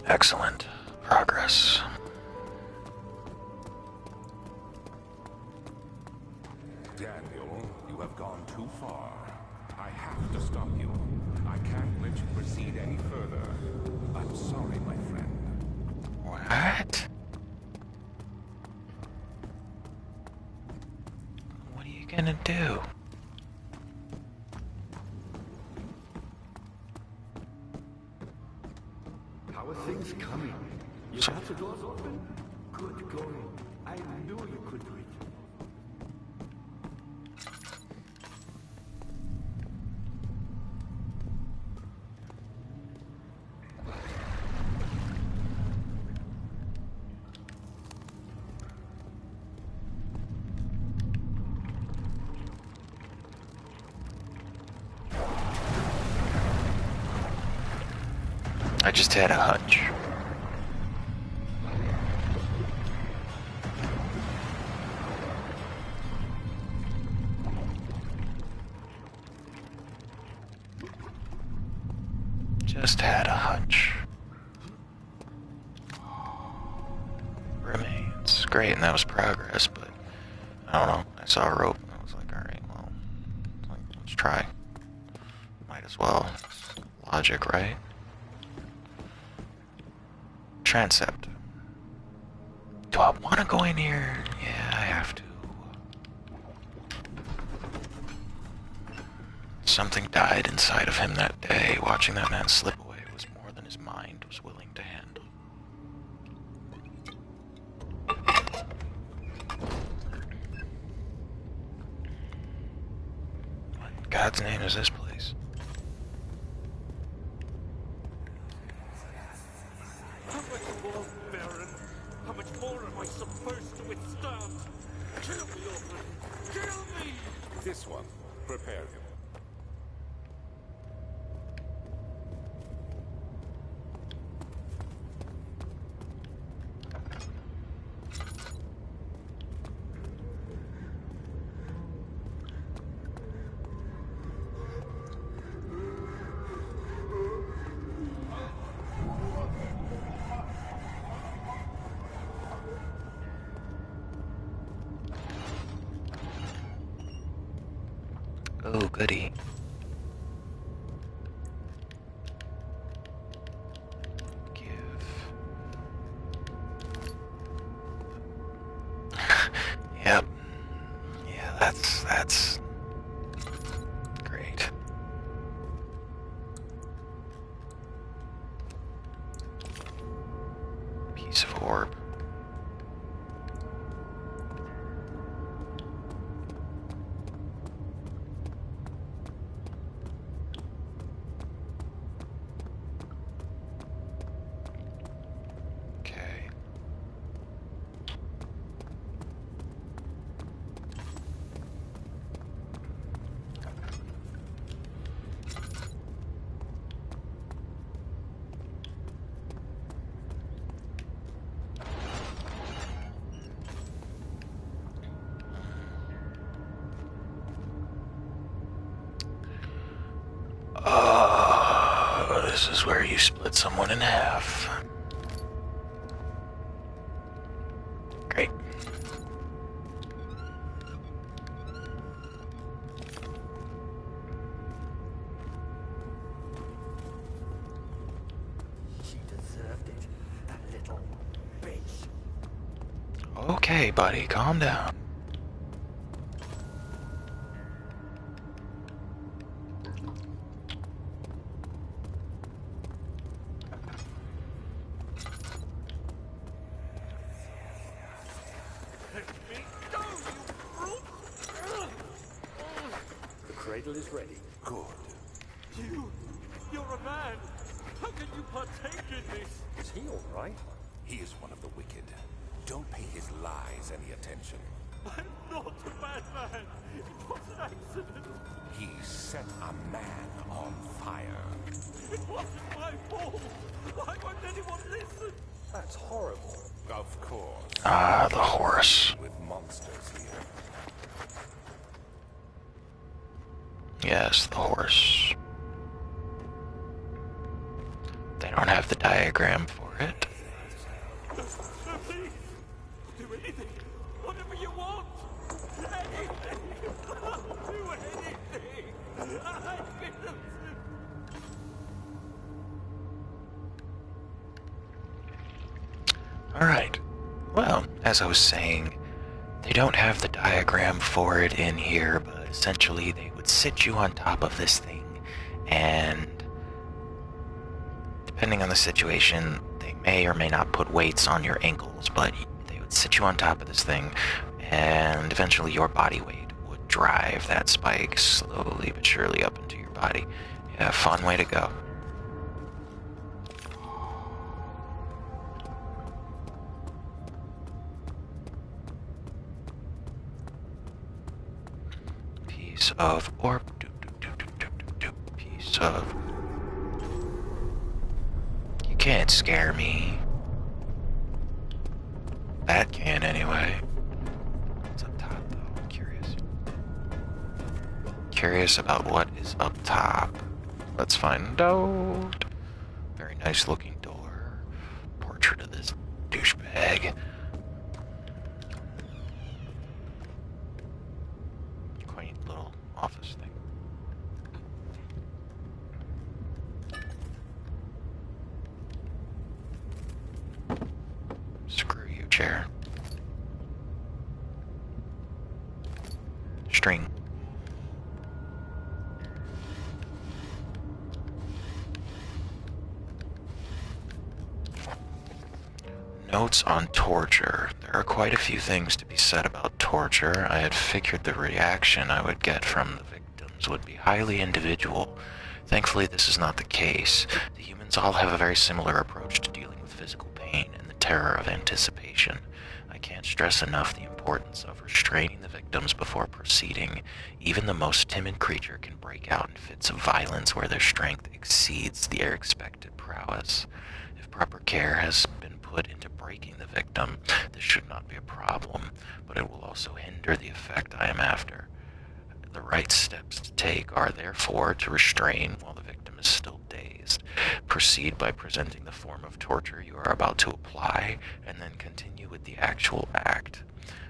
Excellent progress. Daniel, you have gone too far. I have to stop you. I can't let you proceed any further. I'm sorry, my friend. What? What are you gonna do? How are things coming? You have the doors open? Good going. I knew you could do it. I just had a hunch. Just had a hunch. Remains. Great, and that was progress, but I don't know. I saw a rope and I was like, alright, well, let's try. Might as well. Logic, right? Transept. Do I want to go in here? Yeah, I have to. Something died inside of him that day. Watching that man slip away was more than his mind was willing to handle. What in God's name is this place? How much more, Baron? How much more am I supposed to withstand? Kill me, Orphan! Kill me! This one, prepare him. Oh, goody. Give. Yep. Yeah, that's great. Piece of orb. Okay. this is where you split someone in half. Great. She deserved it, that little bitch. Okay, buddy, calm down. The cradle is ready. Good. You're a man. How can you partake in this? Is he all right? He is one of the wicked. Don't pay his lies any attention. I'm not a bad man. It was an accident. He set a man on fire. It wasn't my fault. Why won't anyone listen? That's horrible. Of course. Ah, the horse. With monsters here. Yes, the horse. They don't have the diagram for it. Please, do anything. Whatever you want. Anything. I'll do anything. I'm innocent. Alright. Well, as I was saying, they don't have the diagram for it in here, but essentially they would sit you on top of this thing, and depending on the situation, they may or may not put weights on your ankles, but they would sit you on top of this thing, and eventually your body weight would drive that spike slowly but surely up into your body. Yeah, fun way to go. Piece of orb. Piece of. You can't scare me. That can anyway. What's up top though? I'm curious. Curious about what is up top. Let's find out. Very nice looking door. Portrait of this douchebag. Quaint little office thing. Screw you, chair. String. Notes on torture. There are quite a few things to be said about torture. I had figured the reaction I would get from the victims would be highly individual. Thankfully, this is not the case. The humans all have a very similar approach to dealing with physical pain and the terror of anticipation. I can't stress enough the importance of restraining the victims before proceeding. Even the most timid creature can break out in fits of violence where their strength exceeds their expected prowess. If proper care has been put into breaking the victim, this should not be a problem, but it will also hinder the effect I am after. The right steps to take are therefore to restrain while the victim is still dazed. Proceed by presenting the form of torture you are about to apply, and then continue with the actual act.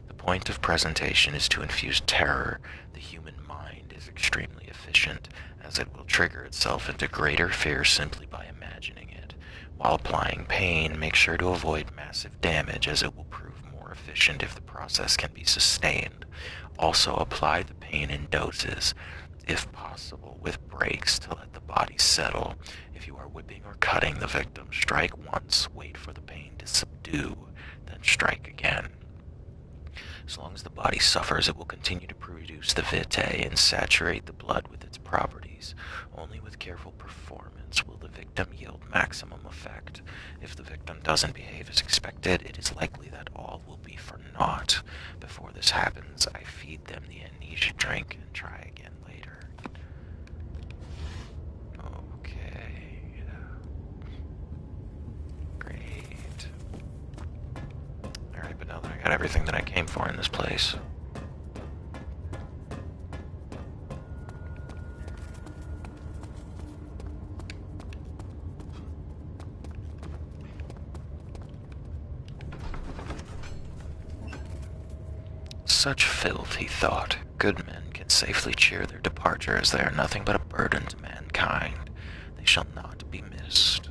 The point of presentation is to infuse terror. The human mind is extremely efficient, as it will trigger itself into greater fear simply by imagining it. While applying pain, make sure to avoid massive damage, as it will prove more efficient if the process can be sustained. Also, apply the pain in doses, if possible, with breaks to let the body settle. If you are whipping or cutting the victim, strike once, wait for the pain to subdue, then strike again. As long as the body suffers, it will continue to produce the vitae and saturate the blood with its properties. Only with careful performance will the victim yield maximum effect. If the victim doesn't behave as expected, it is likely that all will be for naught. Before this happens, I feed them the amnesia drink and try again later. Okay. Great. Alright, but now that I got everything that I came for in this place. such filth, he thought. Good men can safely cheer their departure, as they are nothing but a burden to mankind. They shall not be missed.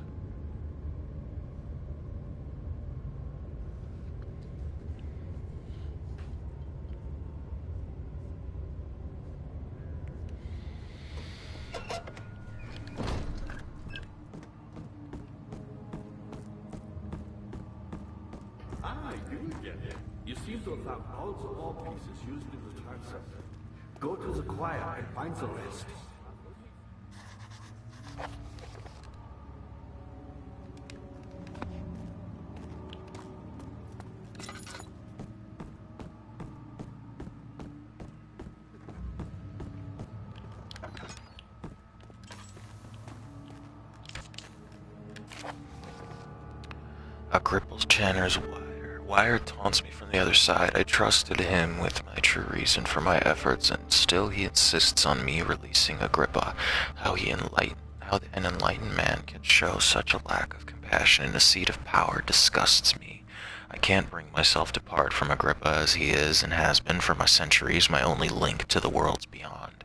Ah, you get it. You seem to have found all the ore pieces used in the transfer. Go to the choir and find the rest. Gripple's Channer's Wire. Wire taunts me from the other side. I trusted him with my true reason for my efforts, and still he insists on me releasing Agrippa. How an enlightened man can show such a lack of compassion in a seat of power disgusts me. I can't bring myself to part from Agrippa, as he is and has been for my centuries my only link to the worlds beyond.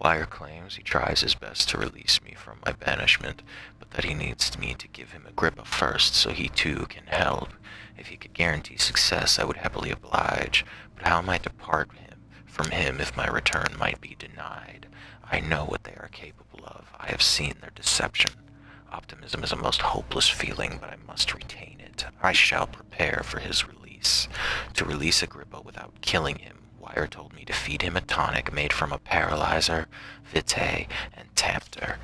Wire claims he tries his best to release me from my banishment, but that he needs me to give him Agrippa first so he too can help. If he could guarantee success, I would happily oblige, but how am I to part from him if my return might be denied? I know what they are capable of. I have seen their deception. Optimism is a most hopeless feeling, but I must retain it. I shall prepare for his release. To release Agrippa without killing him, Wire told me to feed him a tonic made from a paralyzer, vitae, and tempter.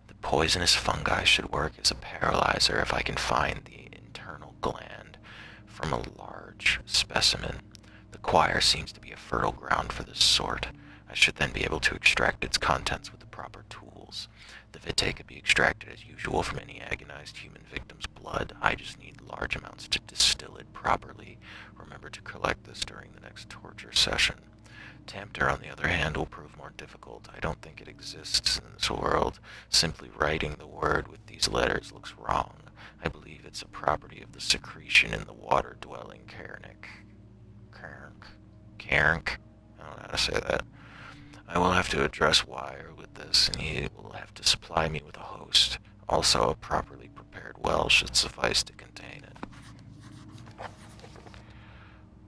The poisonous fungi should work as a paralyzer if I can find the internal gland from a large specimen. The choir seems to be a fertile ground for this sort. I should then be able to extract its contents with the proper tools. The vitae could be extracted as usual from any agonized human victim's blood. I just need large amounts to distill it properly. Remember to collect this during the next torture session. Tempter, on the other hand, will prove more difficult. I don't think it exists in this world. Simply writing the word with these letters looks wrong. I believe it's a property of the secretion in the water-dwelling Cairnk. I don't know how to say that. I will have to address Wire with this, and he will have to supply me with a host. Also, a properly prepared well should suffice to contain it.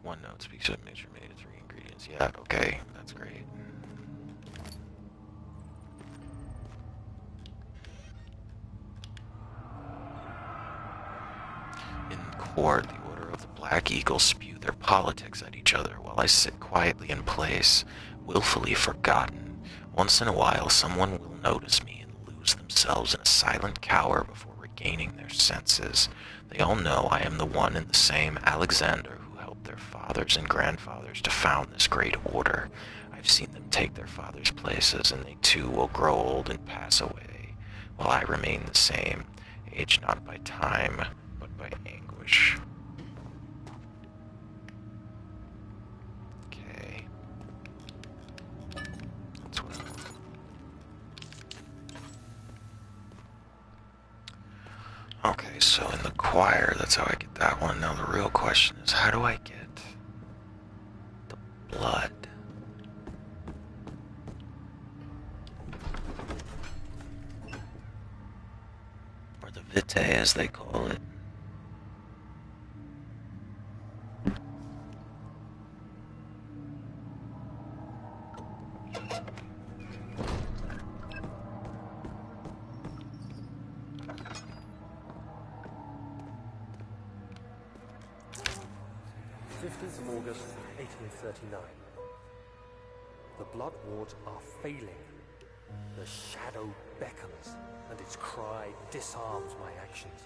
One note speaks of a mixture made of 3 ingredients. Yeah, okay, that's great. In court, the Order of the Black Eagle spew their politics at each other while I sit quietly in place, willfully forgotten. Once in a while, someone will notice me and lose themselves in a silent cower before regaining their senses. They all know I am the one and the same Alexander who helped their fathers and grandfathers to found this great order. I've seen them take their fathers' places, and they too will grow old and pass away, while I remain the same, aged not by time, but by anguish. Okay. That's what I want. Okay, so in the choir, that's how I get that one. Now the real question is, how do I get the blood? Or the vitae, as they call it. August 1839. The blood wards are failing. The shadow beckons, and its cry disarms my actions.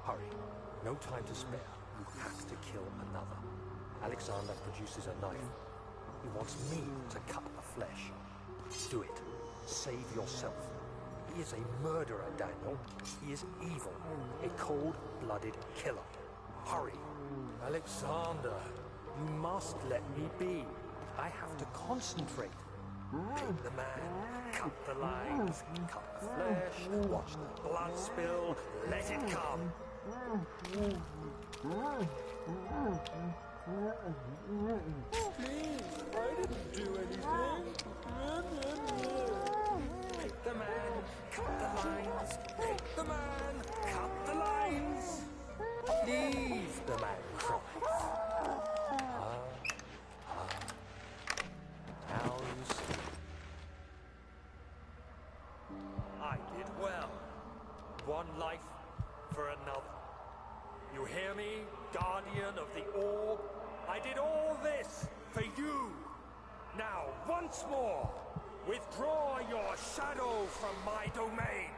Hurry. No time to spare. You have to kill another. Alexander produces a knife. He wants me to cut the flesh. Do it. Save yourself. He is a murderer, Daniel. He is evil. A cold-blooded killer. Hurry. Alexander, you must let me be. I have to concentrate. Pick the man, cut the lines, cut the flesh, watch the blood spill, let it come. Please, I didn't do anything. Hit the man, cut the lines. Hit the man, cut the lines. Please, the man cries. Now you see. I did well. One life for another. You hear me, guardian of the orb? I did all this for you. Now, once more, withdraw your shadow from my domain.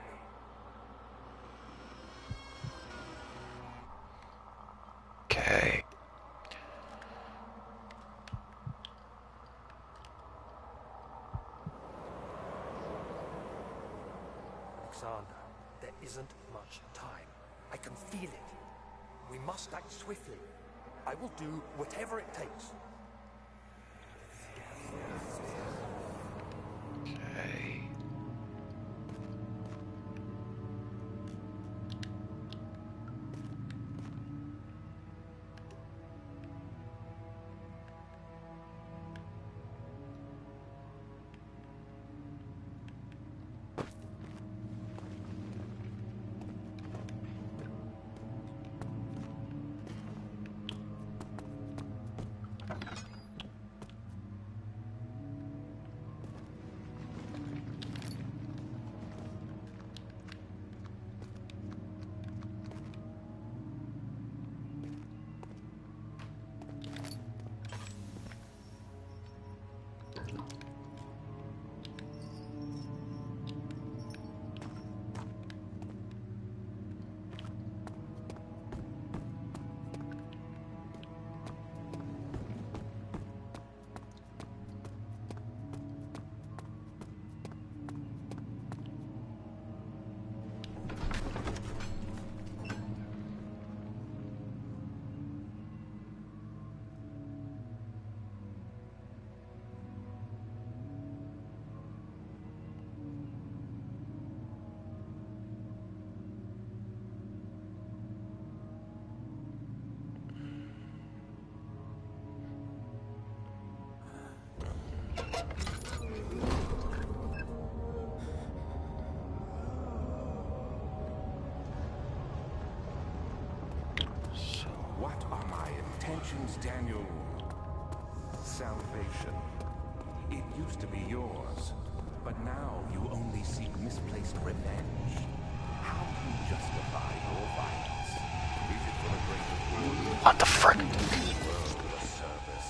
Okay. Alexander, there isn't much time. I can feel it. We must act swiftly. I will do whatever it takes. Okay. What are my intentions, Daniel? Salvation. It used to be yours, but now you only seek misplaced revenge. How do you justify your violence? Is it for the greater good? What the frick? World a service.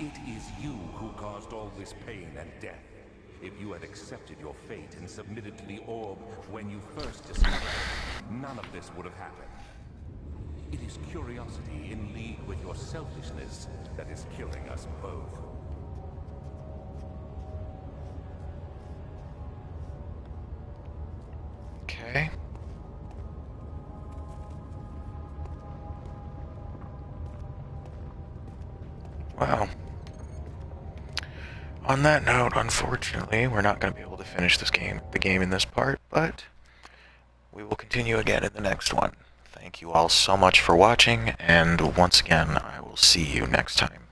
It is you who caused all this pain and death. If you had accepted your fate and submitted to the orb when you first discovered it, none of this would have happened. It is curiosity in league with your selfishness that is killing us both. Okay. Well, on that note, unfortunately, we're not going to be able to finish the game in this part, but we will continue again in the next one. Thank you all so much for watching, and once again, I will see you next time.